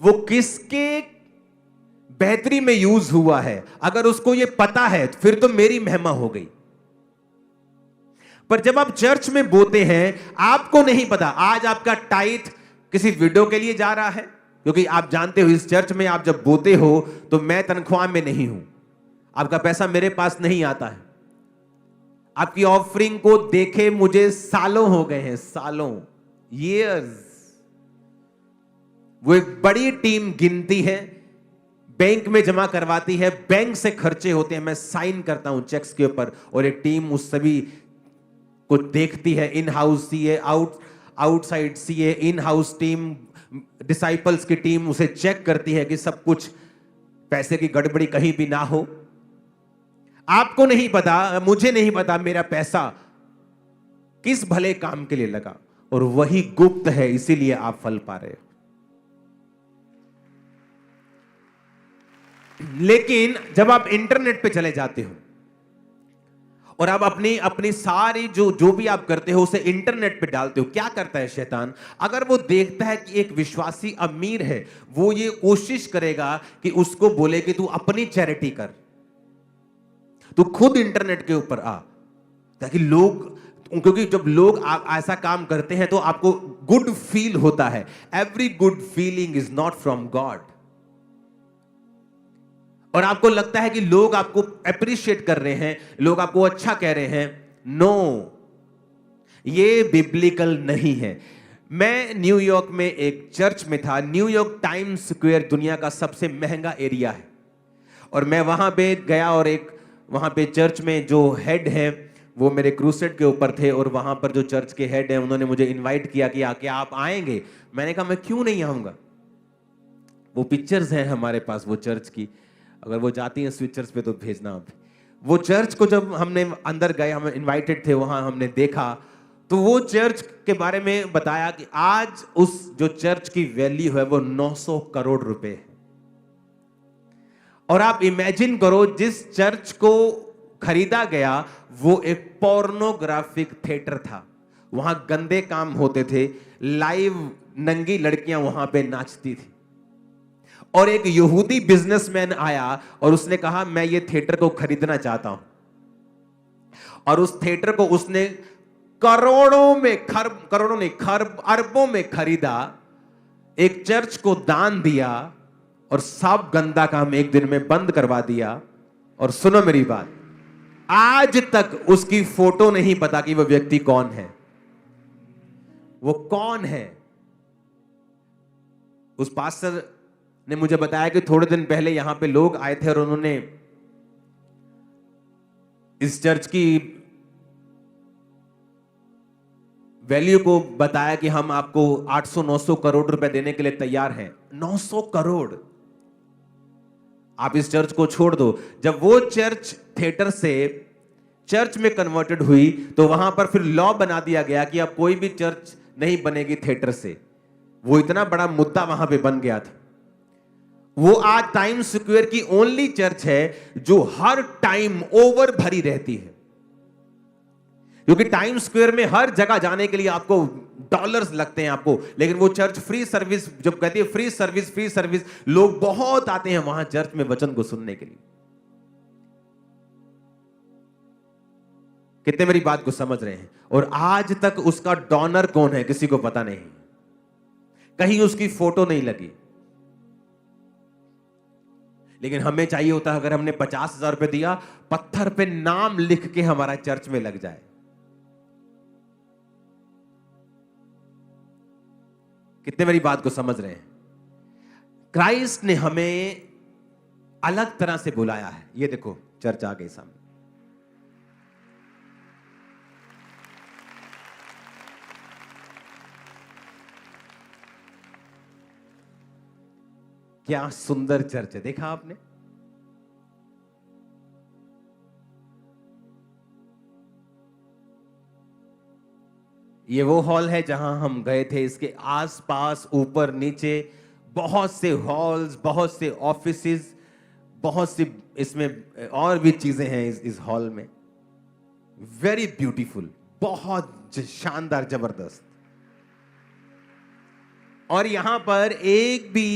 वो किसके बेहतरी में यूज हुआ है, अगर उसको ये पता है फिर तो मेरी महिमा हो गई। पर जब आप चर्च में बोते हैं, आपको नहीं पता आज आपका टाइट किसी वीडियो के लिए जा रहा है, क्योंकि आप जानते हो इस चर्च में आप जब बोते हो तो मैं तनख्वाह में नहीं हूं, आपका पैसा मेरे पास नहीं आता है। आपकी ऑफरिंग को देखे मुझे सालों हो गए हैं, सालों, ईयर्स। वो एक बड़ी टीम गिनती है, बैंक में जमा करवाती है, बैंक से खर्चे होते हैं, मैं साइन करता हूं चेक्स के ऊपर, और एक टीम उस सभी को देखती है। In house CA, outside CA, in house team, disciples की टीम उसे चेक करती है कि सब कुछ, पैसे की गड़बड़ी कहीं भी ना हो। आपको नहीं पता, मुझे नहीं पता मेरा पैसा किस भले काम के लिए लगा, और वही गुप्त है, इसीलिए आप फल पा रहे हो। लेकिन जब आप इंटरनेट पे चले जाते हो और आप अपनी अपनी सारी जो भी आप करते हो उसे इंटरनेट पे डालते हो, क्या करता है शैतान? अगर वो देखता है कि एक विश्वासी अमीर है, वो ये कोशिश करेगा कि उसको बोले कि तू अपनी चैरिटी कर, तू खुद इंटरनेट के ऊपर आ, ताकि लोग, क्योंकि जब लोग ऐसा काम करते हैं तो आपको गुड फील होता है। Every good feeling is not from God. और आपको लगता है कि लोग आपको अप्रिशिएट कर रहे हैं, लोग आपको अच्छा कह रहे हैं। नो, ये बिब्लिकल नहीं है। मैं न्यूयॉर्क में एक चर्च में था। न्यूयॉर्क टाइम्स स्क्वायर दुनिया का सबसे महंगा एरिया है, और मैं वहां पे गया, और एक वहां पे चर्च में जो हेड है वो मेरे क्रूसेड के ऊपर थे, और वहां पर जो चर्च के हेड हैं उन्होंने मुझे इनवाइट किया कि आके आप आएंगे। मैंने कहा मैं क्यों नहीं आऊंगा, वो पिक्चर्स हैं हमारे पास वो चर्च की, अगर वो जाती हैं स्विचर्स पे तो भेजना आप। वो चर्च को जब हमने अंदर गए, हम इनवाइटेड थे, वहां हमने देखा तो वो चर्च के बारे में बताया कि आज उस जो चर्च की वैल्यू है वो 900 करोड़ रुपए है। और आप इमेजिन करो, जिस चर्च को खरीदा गया वो एक पोर्नोग्राफिक थिएटर था, वहां गंदे काम होते थे, लाइव नंगी लड़कियां वहां पे नाचती थी। और एक यहूदी बिजनेसमैन आया और उसने कहा मैं ये थिएटर को खरीदना चाहता हूं, और उस थिएटर को उसने करोड़ों में, करोड़ों नहीं, अरबों में खरीदा, एक चर्च को दान दिया, और सब गंदा काम एक दिन में बंद करवा दिया। और सुनो मेरी बात, आज तक उसकी फोटो नहीं पता कि वो व्यक्ति कौन है, वो कौन है। उस पास्टर ने मुझे बताया कि थोड़े दिन पहले यहां पे लोग आए थे और उन्होंने इस चर्च की वैल्यू को बताया कि हम आपको 800-900 करोड़ रुपए देने के लिए तैयार हैं। 900 करोड़, आप इस चर्च को छोड़ दो। जब वो चर्च थिएटर से चर्च में कन्वर्टेड हुई तो वहां पर फिर लॉ बना दिया गया कि अब कोई भी चर्च नहीं बनेगी थिएटर से। वो इतना बड़ा मुद्दा वहां पे बन गया था। वो आज टाइम्स स्क्वायर की ओनली चर्च है जो हर टाइम ओवर भरी रहती है, क्योंकि टाइम्स स्क्वायर में हर जगह जाने के लिए आपको डॉलर्स लगते हैं आपको, लेकिन वो चर्च फ्री सर्विस, जब कहती है फ्री सर्विस, लोग बहुत आते हैं वहां चर्च में वचन को सुनने के लिए। कितने मेरी बात को समझ रहे हैं? और आज तक उसका डोनर कौन है किसी को पता नहीं। कहीं उसकी फोटो नहीं लगी। लेकिन हमें चाहिए होता है अगर हमने 50,000 रुपए दिया, पत्थर पे नाम लिख के हमारा चर्च में लग जाए। कितने मेरी बात को समझ रहे हैं? क्राइस्ट ने हमें अलग तरह से बुलाया है। ये देखो चर्च आ गई सामने। क्या सुंदर चर्च है, देखा आपने? ये वो हॉल है जहां हम गए थे। इसके आसपास ऊपर नीचे बहुत से हॉल्स, बहुत से ऑफिसेस, बहुत सी इसमें और भी चीजें हैं इस हॉल में। वेरी ब्यूटीफुल, बहुत शानदार, जबरदस्त। और यहां पर एक भी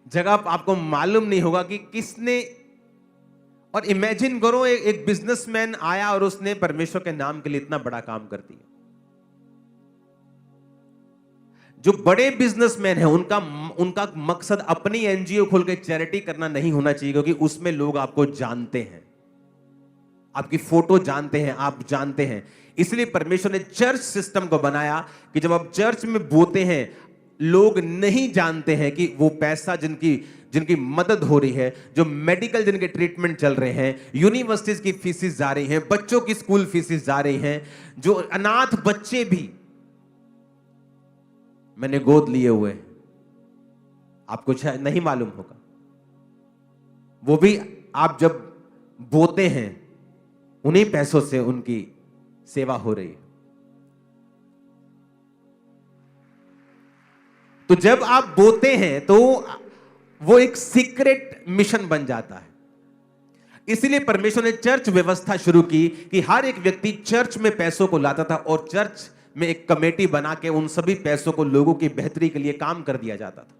जगह आपको मालूम नहीं होगा कि किसने। और इमेजिन करो एक बिजनेसमैन आया और उसने परमेश्वर के नाम के लिए इतना बड़ा काम कर दिया। जो बड़े बिजनेसमैन हैं उनका मकसद अपनी एनजीओ खोल के चैरिटी करना नहीं होना चाहिए, क्योंकि उसमें लोग आपको जानते हैं, आपकी फोटो जानते हैं, आप जानते हैं। इसलिए परमेश्वर ने चर्च सिस्टम को बनाया कि जब आप चर्च में बोते हैं, लोग नहीं जानते हैं कि वो पैसा जिनकी मदद हो रही है, जो मेडिकल जिनके ट्रीटमेंट चल रहे हैं, यूनिवर्सिटीज की फीसेस जा रही हैं, बच्चों की स्कूल फीसेस जा रही हैं, जो अनाथ बच्चे भी मैंने गोद लिए हुए, आपको शायद नहीं मालूम होगा, वो भी आप जब बोते हैं उन्हीं पैसों से उनकी सेवा हो रही है। तो जब आप बोते हैं तो वो एक सीक्रेट मिशन बन जाता है। इसलिए परमेश्वर ने चर्च व्यवस्था शुरू की कि हर एक व्यक्ति चर्च में पैसों को लाता था और चर्च में एक कमेटी बना के उन सभी पैसों को लोगों की बेहतरी के लिए काम कर दिया जाता था।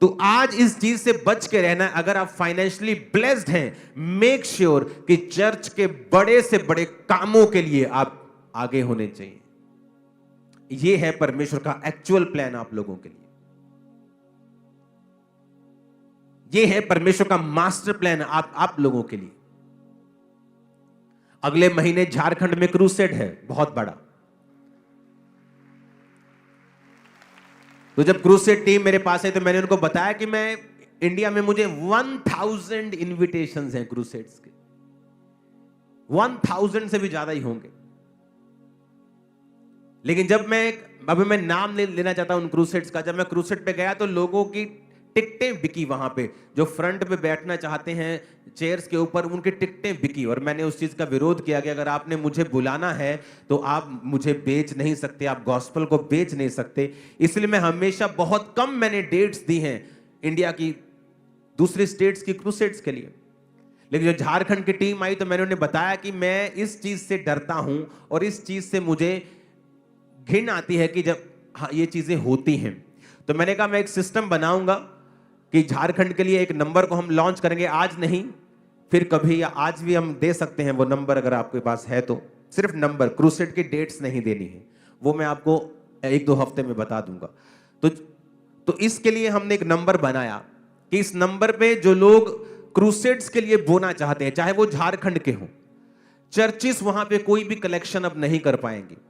तो आज इस चीज से बच के रहना है। अगर आप फाइनेंशियली ब्लेस्ड हैं, मेक श्योर कि चर्च के बड़े से बड़े कामों के लिए आप आगे होने चाहिए। यह है परमेश्वर का एक्चुअल प्लान आप लोगों के लिए। यह है परमेश्वर का मास्टर प्लान आप लोगों के लिए। अगले महीने झारखंड में क्रूसेड है, बहुत बड़ा। तो जब क्रूसेड टीम मेरे पास है तो मैंने उनको बताया कि मैं इंडिया में मुझे 1000 इनविटेशंस हैं क्रूसेड्स के, 1000 से भी ज्यादा ही होंगे। लेकिन जब अभी मैं नाम लेना चाहता हूं उन क्रूसेड्स का। जब मैं क्रूसेड पे गया तो लोगों की टिकटें बिकी वहां पे, जो फ्रंट पे बैठना चाहते हैं चेयर्स के ऊपर, उनकी टिकटें बिकी। और मैंने उस चीज का विरोध किया कि अगर आपने मुझे बुलाना है तो आप मुझे बेच नहीं सकते, आप गॉस्पेल को बेच नहीं सकते। इसलिए मैं हमेशा बहुत कम मैंने डेट्स दी हैं इंडिया की दूसरी स्टेट्स की क्रूसेड्स के लिए। लेकिन जब झारखंड की टीम आई तो मैंने उन्हें बताया कि मैं इस चीज से डरता हूं और इस चीज से मुझे घिन आती है कि जब ये चीजें होती हैं। तो मैंने कहा मैं एक सिस्टम बनाऊंगा कि झारखंड के लिए एक नंबर को हम लॉन्च करेंगे, आज नहीं फिर कभी, या आज भी हम दे सकते हैं वो नंबर अगर आपके पास है तो। सिर्फ नंबर, क्रूसेड की डेट्स नहीं देनी है, वो मैं आपको 1-2 हफ्ते में बता दूंगा। तो इसके लिए हमने एक नंबर बनाया कि इस नंबर पे जो लोग क्रूसेड्स के लिए बोना चाहते हैं, चाहे वो झारखंड के हों, चर्चिस वहां पे कोई भी कलेक्शन अब नहीं कर पाएंगे।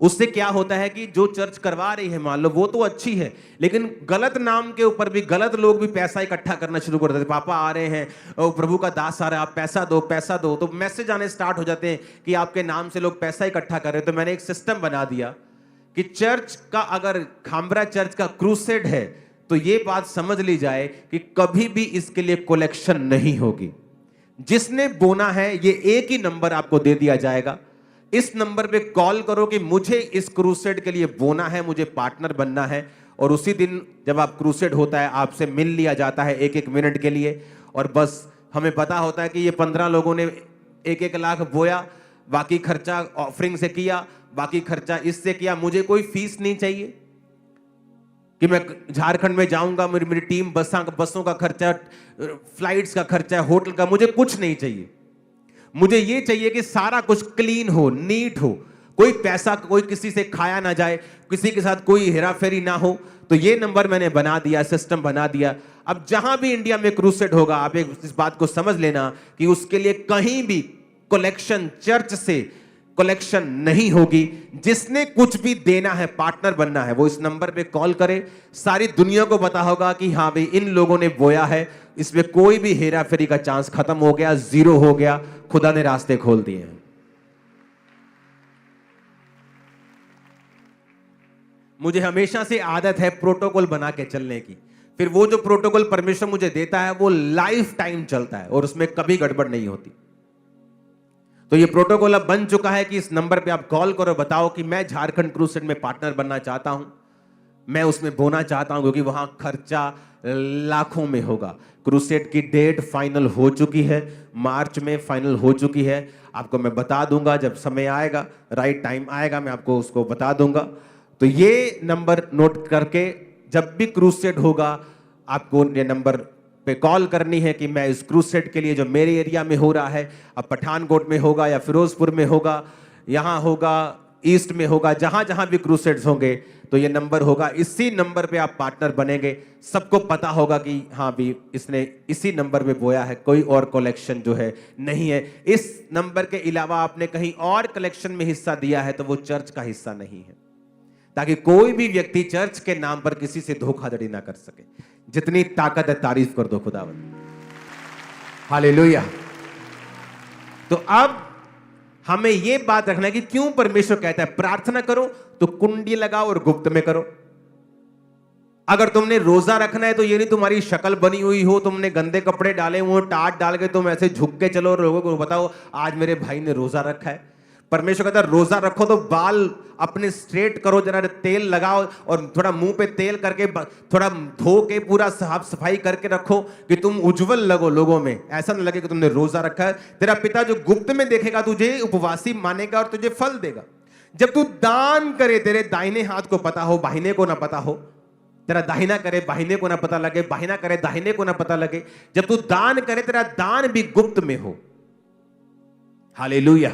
उससे क्या होता है कि जो चर्च करवा रही है, मान लो वो तो अच्छी है, लेकिन गलत नाम के ऊपर भी गलत लोग भी पैसा इकट्ठा करना शुरू कर देते। पापा आ रहे हैं, प्रभु का दास आ रहा है, आप पैसा दो पैसा दो, तो मैसेज आने स्टार्ट हो जाते हैं कि आपके नाम से लोग पैसा इकट्ठा कर रहे हैं। तो मैंने एक सिस्टम बना दिया कि चर्च का, अगर खामरा चर्च का क्रूसेड है तो ये बात समझ ली जाए कि कभी भी इसके लिए कलेक्शन नहीं होगी। जिसने बोना है ये एक ही नंबर आपको दे दिया जाएगा, इस नंबर पे कॉल करो कि मुझे इस क्रूसेड के लिए बोना है, मुझे पार्टनर बनना है। और उसी दिन जब आप क्रूसेड होता है आपसे मिल लिया जाता है 1-1 मिनट के लिए, और बस हमें पता होता है कि ये 15 लोगों ने 1-1 लाख बोया, बाकी खर्चा ऑफरिंग से किया, बाकी खर्चा इससे किया। मुझे कोई फीस नहीं चाहिए कि मैं झारखंड में जाऊंगा, मेरी टीम बसों का खर्चा, फ्लाइट्स का खर्चा, होटल का, मुझे कुछ नहीं चाहिए। मुझे ये चाहिए कि सारा कुछ क्लीन हो, नीट हो, कोई पैसा कोई किसी से खाया ना जाए, किसी के साथ कोई हेराफेरी ना हो। तो ये नंबर मैंने बना दिया, सिस्टम बना दिया। अब जहां भी इंडिया में क्रूसेड होगा, आप एक इस बात को समझ लेना कि उसके लिए कहीं भी कलेक्शन, चर्च से कलेक्शन नहीं होगी। जिसने कुछ भी देना है, पार्टनर बनना है, वो इस नंबर पे कॉल करे। सारी दुनिया को पता होगा कि हाँ भाई इन लोगों ने बोया है, इसमें कोई भी हेरा फेरी का चांस खत्म हो गया, जीरो हो गया। खुदा ने रास्ते खोल दिए हैं। मुझे हमेशा से आदत है प्रोटोकॉल बना के चलने की। फिर वो जो प्रोटोकॉल परमेश्वर मुझे देता है वो लाइफ टाइम चलता है और उसमें कभी गड़बड़ नहीं होती। तो ये प्रोटोकॉल अब बन चुका है कि इस नंबर पे आप कॉल करो, बताओ कि मैं झारखंड क्रूसेड में पार्टनर बनना चाहता हूं, मैं उसमें बोना चाहता हूं, क्योंकि वहां खर्चा लाखों में होगा। क्रूसेड की डेट फाइनल हो चुकी है, मार्च में फाइनल हो चुकी है। आपको मैं बता दूंगा जब समय आएगा, राइट टाइम आएगा, मैं आपको उसको बता दूंगा। तो ये नंबर नोट करके जब भी क्रूसेड होगा आपको ये नंबर पे कॉल करनी है कि मैं इस क्रूसेड के लिए जो मेरे एरिया में हो रहा है, अब पठानकोट में होगा या फिरोजपुर में होगा, यहां होगा, ईस्ट में होगा, जहां जहां भी क्रूसेड्स होंगे, तो ये नंबर होगा। इसी नंबर पे आप पार्टनर बनेंगे। सबको पता होगा कि हाँ भी इसने इसी नंबर पे बोया है, कोई और कलेक्शन जो है नहीं है। इस नंबर के अलावा आपने कहीं और कलेक्शन में हिस्सा दिया है तो वो चर्च का हिस्सा नहीं है, ताकि कोई भी व्यक्ति चर्च के नाम पर किसी से धोखाधड़ी ना कर सके। जितनी ताकत है तारीफ कर दो खुदावंद, हालेलुया। तो अब हमें यह बात रखना है कि क्यों परमेश्वर कहता है प्रार्थना करो तो कुंडी लगाओ और गुप्त में करो। अगर तुमने रोजा रखना है तो ये नहीं तुम्हारी शक्ल बनी हुई हो, तुमने गंदे कपड़े डाले हुए, टाट डाल के तुम ऐसे झुक के चलो और लोगों को बताओ आज मेरे भाई ने रोजा रखा है। परमेश्वर कहता है रोजा रखो तो बाल अपने स्ट्रेट करो, जरा तेल लगाओ और थोड़ा मुंह पे तेल करके थोड़ा धो के पूरा साफ सफाई करके रखो कि तुम उज्जवल लगो लोगों में, ऐसा न लगे कि तुमने रोजा रखा है। तेरा पिता जो गुप्त में देखेगा तुझे उपवासी मानेगा और तुझे फल देगा। जब तू दान करे, तेरे दाहिने हाथ को पता हो, बाहिने को ना पता हो, तेरा दाहिना करे बाहिने को ना पता लगे, बाहिना करे दाहिने को ना पता लगे। जब तू दान करे तेरा दान भी गुप्त में हो। हालेलुया।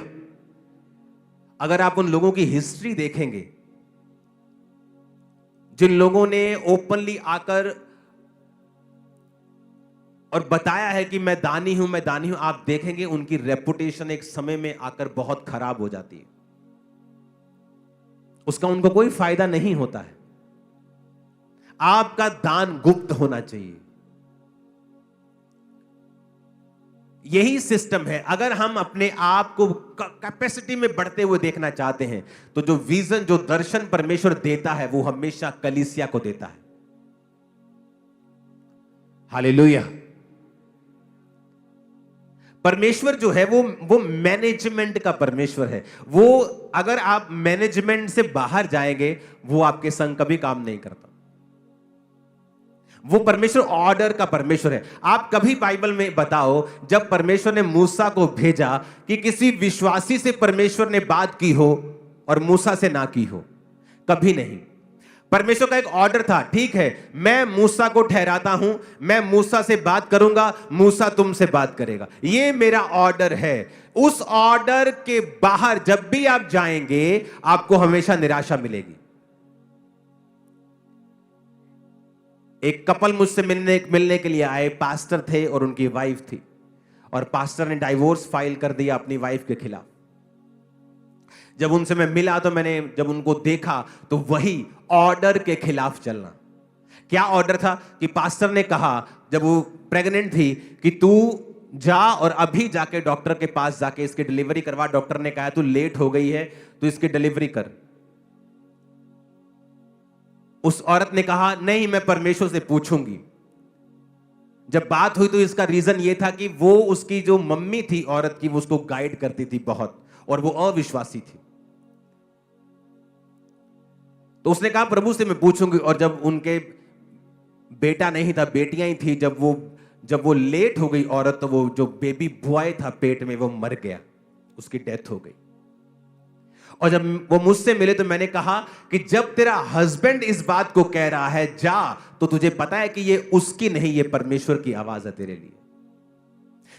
अगर आप उन लोगों की हिस्ट्री देखेंगे जिन लोगों ने ओपनली आकर और बताया है कि मैं दानी हूं, मैं दानी हूं, आप देखेंगे उनकी रेपुटेशन एक समय में आकर बहुत खराब हो जाती है। उसका उनको कोई फायदा नहीं होता है। आपका दान गुप्त होना चाहिए। यही सिस्टम है। अगर हम अपने आप को कैपेसिटी में बढ़ते हुए देखना चाहते हैं तो जो विजन, जो दर्शन परमेश्वर देता है वो हमेशा कलीसिया को देता है। हालेलुया। परमेश्वर जो है वो मैनेजमेंट का परमेश्वर है। वो अगर आप मैनेजमेंट से बाहर जाएंगे वो आपके संग कभी काम नहीं करता। वो परमेश्वर ऑर्डर का परमेश्वर है। आप कभी बाइबल में बताओ जब परमेश्वर ने मूसा को भेजा कि किसी विश्वासी से परमेश्वर ने बात की हो और मूसा से ना की हो? कभी नहीं। परमेश्वर का एक ऑर्डर था, ठीक है मैं मूसा को ठहराता हूं, मैं मूसा से बात करूंगा, मूसा तुमसे बात करेगा, ये मेरा ऑर्डर है। उस ऑर्डर के बाहर जब भी आप जाएंगे आपको हमेशा निराशा मिलेगी। एक कपल मुझसे मिलने के लिए आए, पास्टर थे और उनकी वाइफ थी, और पास्टर ने डाइवोर्स फाइल कर दिया अपनी वाइफ के खिलाफ। जब उनसे मैं मिला तो मैंने जब उनको देखा तो वही ऑर्डर के खिलाफ चलना। क्या ऑर्डर था कि पास्टर ने कहा जब वो प्रेग्नेंट थी कि तू जा और अभी जाके डॉक्टर के पास जाके इसकी डिलीवरी करवा। डॉक्टर ने कहा तू लेट हो गई है, तू इसकी डिलीवरी कर। उस औरत ने कहा नहीं मैं परमेश्वर से पूछूंगी। जब बात हुई तो इसका रीजन यह था कि वो उसकी जो मम्मी थी औरत की, वो उसको गाइड करती थी बहुत, और वो अविश्वासी थी। तो उसने कहा प्रभु से मैं पूछूंगी। और जब उनके बेटा नहीं था, बेटियां ही थी, जब वो लेट हो गई औरत, तो वो जो बेबी बॉय था पेट में वो मर गया, उसकी डेथ हो गई। और जब वो मुझसे मिले तो मैंने कहा कि जब तेरा हस्बैंड इस बात को कह रहा है जा, तो तुझे पता है कि ये उसकी नहीं, ये परमेश्वर की आवाज है तेरे लिए,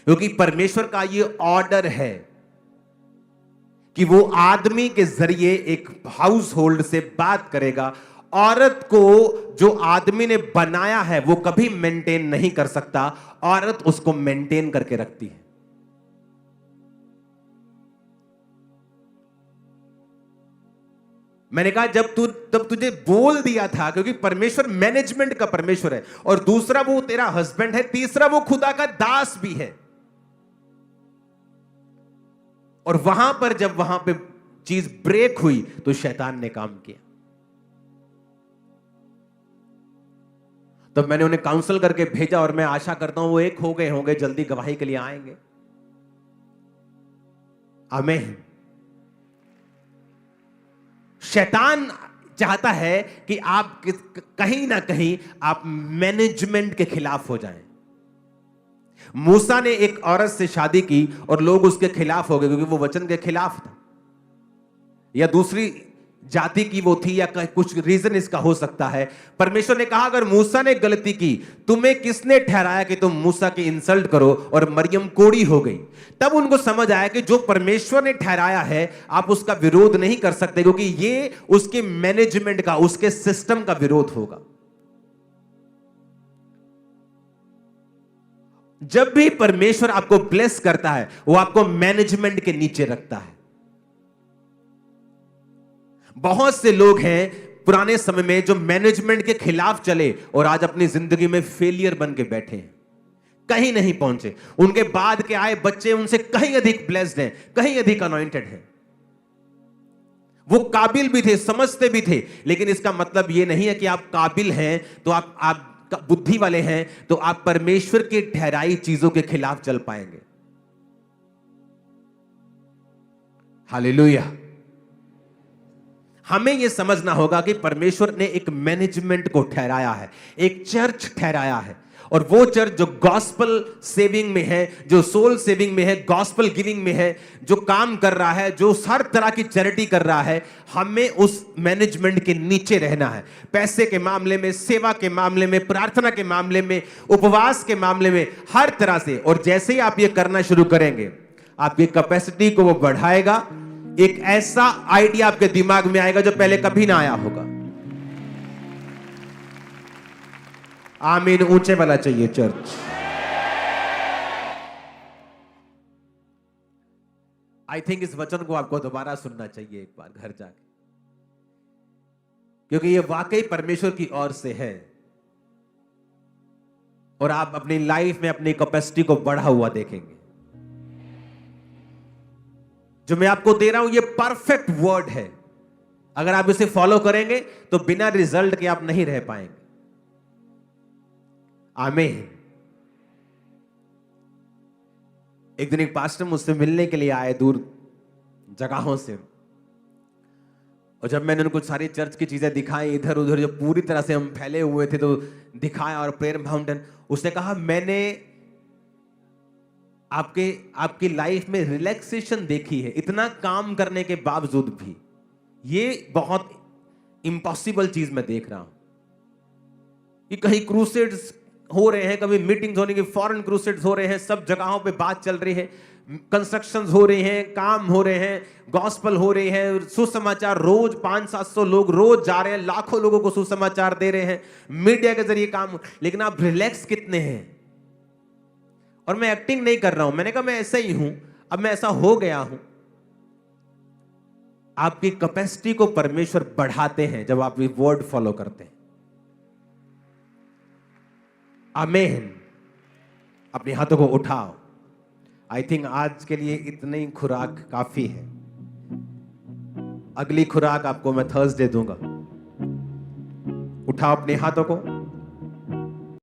क्योंकि परमेश्वर का ये ऑर्डर है कि वो आदमी के जरिए एक हाउस होल्ड से बात करेगा। औरत को जो आदमी ने बनाया है वो कभी मेंटेन नहीं कर सकता, औरत उसको मेंटेन करके रखती है। मैंने कहा तब तुझे बोल दिया था, क्योंकि परमेश्वर मैनेजमेंट का परमेश्वर है, और दूसरा वो तेरा हस्बैंड है, तीसरा वो खुदा का दास भी है। और जब वहां पे चीज ब्रेक हुई तो शैतान ने काम किया। तब मैंने उन्हें काउंसल करके भेजा, और मैं आशा करता हूं वो एक हो गए होंगे, जल्दी गवाही के लिए आएंगे। आमीन। शैतान चाहता है कि आप कहीं ना कहीं आप मैनेजमेंट के खिलाफ हो जाएं। मूसा ने एक औरत से शादी की और लोग उसके खिलाफ हो गए, क्योंकि वो वचन के खिलाफ था, या दूसरी जाति की वो थी, या कुछ रीजन इसका हो सकता है। परमेश्वर ने कहा अगर मूसा ने गलती की, तुम्हें किसने ठहराया कि तुम मूसा की इंसल्ट करो, और मरियम कोड़ी हो गई। तब उनको समझ आया कि जो परमेश्वर ने ठहराया है आप उसका विरोध नहीं कर सकते, क्योंकि ये उसके मैनेजमेंट का, उसके सिस्टम का विरोध होगा। जब भी परमेश्वर आपको ब्लेस करता है वो आपको मैनेजमेंट के नीचे रखता है। बहुत से लोग हैं पुराने समय में जो मैनेजमेंट के खिलाफ चले और आज अपनी जिंदगी में फेलियर बन के बैठे हैं, कहीं नहीं पहुंचे। उनके बाद के आए बच्चे उनसे कहीं अधिक ब्लेस्ड हैं, कहीं अधिक अनॉइंटेड हैं। वो काबिल भी थे, समझते भी थे, लेकिन इसका मतलब यह नहीं है कि आप काबिल हैं तो आप बुद्धि वाले हैं तो आप परमेश्वर की ठहराई चीजों के खिलाफ चल पाएंगे। हालेलुया। हमें यह समझना होगा कि परमेश्वर ने एक मैनेजमेंट को ठहराया है, एक चर्च ठहराया है, और वो चर्च जो गॉस्पल सेविंग में है, जो सोल सेविंग में है, गॉस्पल गिविंग में है, जो काम कर रहा है, जो हर तरह की चैरिटी कर रहा है, हमें उस मैनेजमेंट के नीचे रहना है। पैसे के मामले में, सेवा के मामले में, प्रार्थना के मामले में, उपवास के मामले में, हर तरह से। और जैसे ही आप ये करना शुरू करेंगे आपकी कैपेसिटी को वो बढ़ाएगा। एक ऐसा आइडिया आपके दिमाग में आएगा जो पहले कभी ना आया होगा। आमीन। ऊंचे वाला चाहिए चर्च। आई थिंक इस वचन को आपको दोबारा सुनना चाहिए एक बार घर जाके, क्योंकि ये वाकई परमेश्वर की ओर से है, और आप अपनी लाइफ में अपनी कैपेसिटी को बढ़ा हुआ देखेंगे। जो मैं आपको दे रहा हूं ये परफेक्ट वर्ड है। अगर आप इसे फॉलो करेंगे तो बिना रिजल्ट के आप नहीं रह पाएंगे। आमीन। एक दिन एक पास्टर मुझसे मिलने के लिए आए दूर जगहों से, और जब मैंने उनको सारी चर्च की चीजें दिखाई, इधर उधर जो पूरी तरह से हम फैले हुए थे तो दिखाया, और प्रेयर माउंटेन, उसने कहा मैंने आपकी लाइफ में रिलैक्सेशन देखी है, इतना काम करने के बावजूद भी ये बहुत इम्पॉसिबल चीज मैं देख रहा हूं कि कहीं क्रूसेड्स हो रहे हैं, कभी मीटिंग्स होने की, फॉरेन क्रूसेड्स हो रहे हैं, सब जगहों पे बात चल रही है, कंस्ट्रक्शंस हो रहे हैं, काम हो रहे हैं, गॉस्पल हो रहे हैं, सुसमाचार रोज 500-700 लोग रोज जा रहे हैं, लाखों लोगों को सुसमाचार दे रहे हैं, मीडिया के जरिए काम। लेकिन आप रिलैक्स कितने हैं? और मैं एक्टिंग नहीं कर रहा हूं, मैंने कहा मैं ऐसा ही हूं, अब मैं ऐसा हो गया हूं। आपकी कैपेसिटी को परमेश्वर बढ़ाते हैं जब आप ये वर्ड फॉलो करते हैं। आमीन। अपने हाथों को उठाओ। आई थिंक आज के लिए इतनी खुराक काफी है। अगली खुराक आपको मैं थर्सडे दूंगा। उठाओ अपने हाथों को।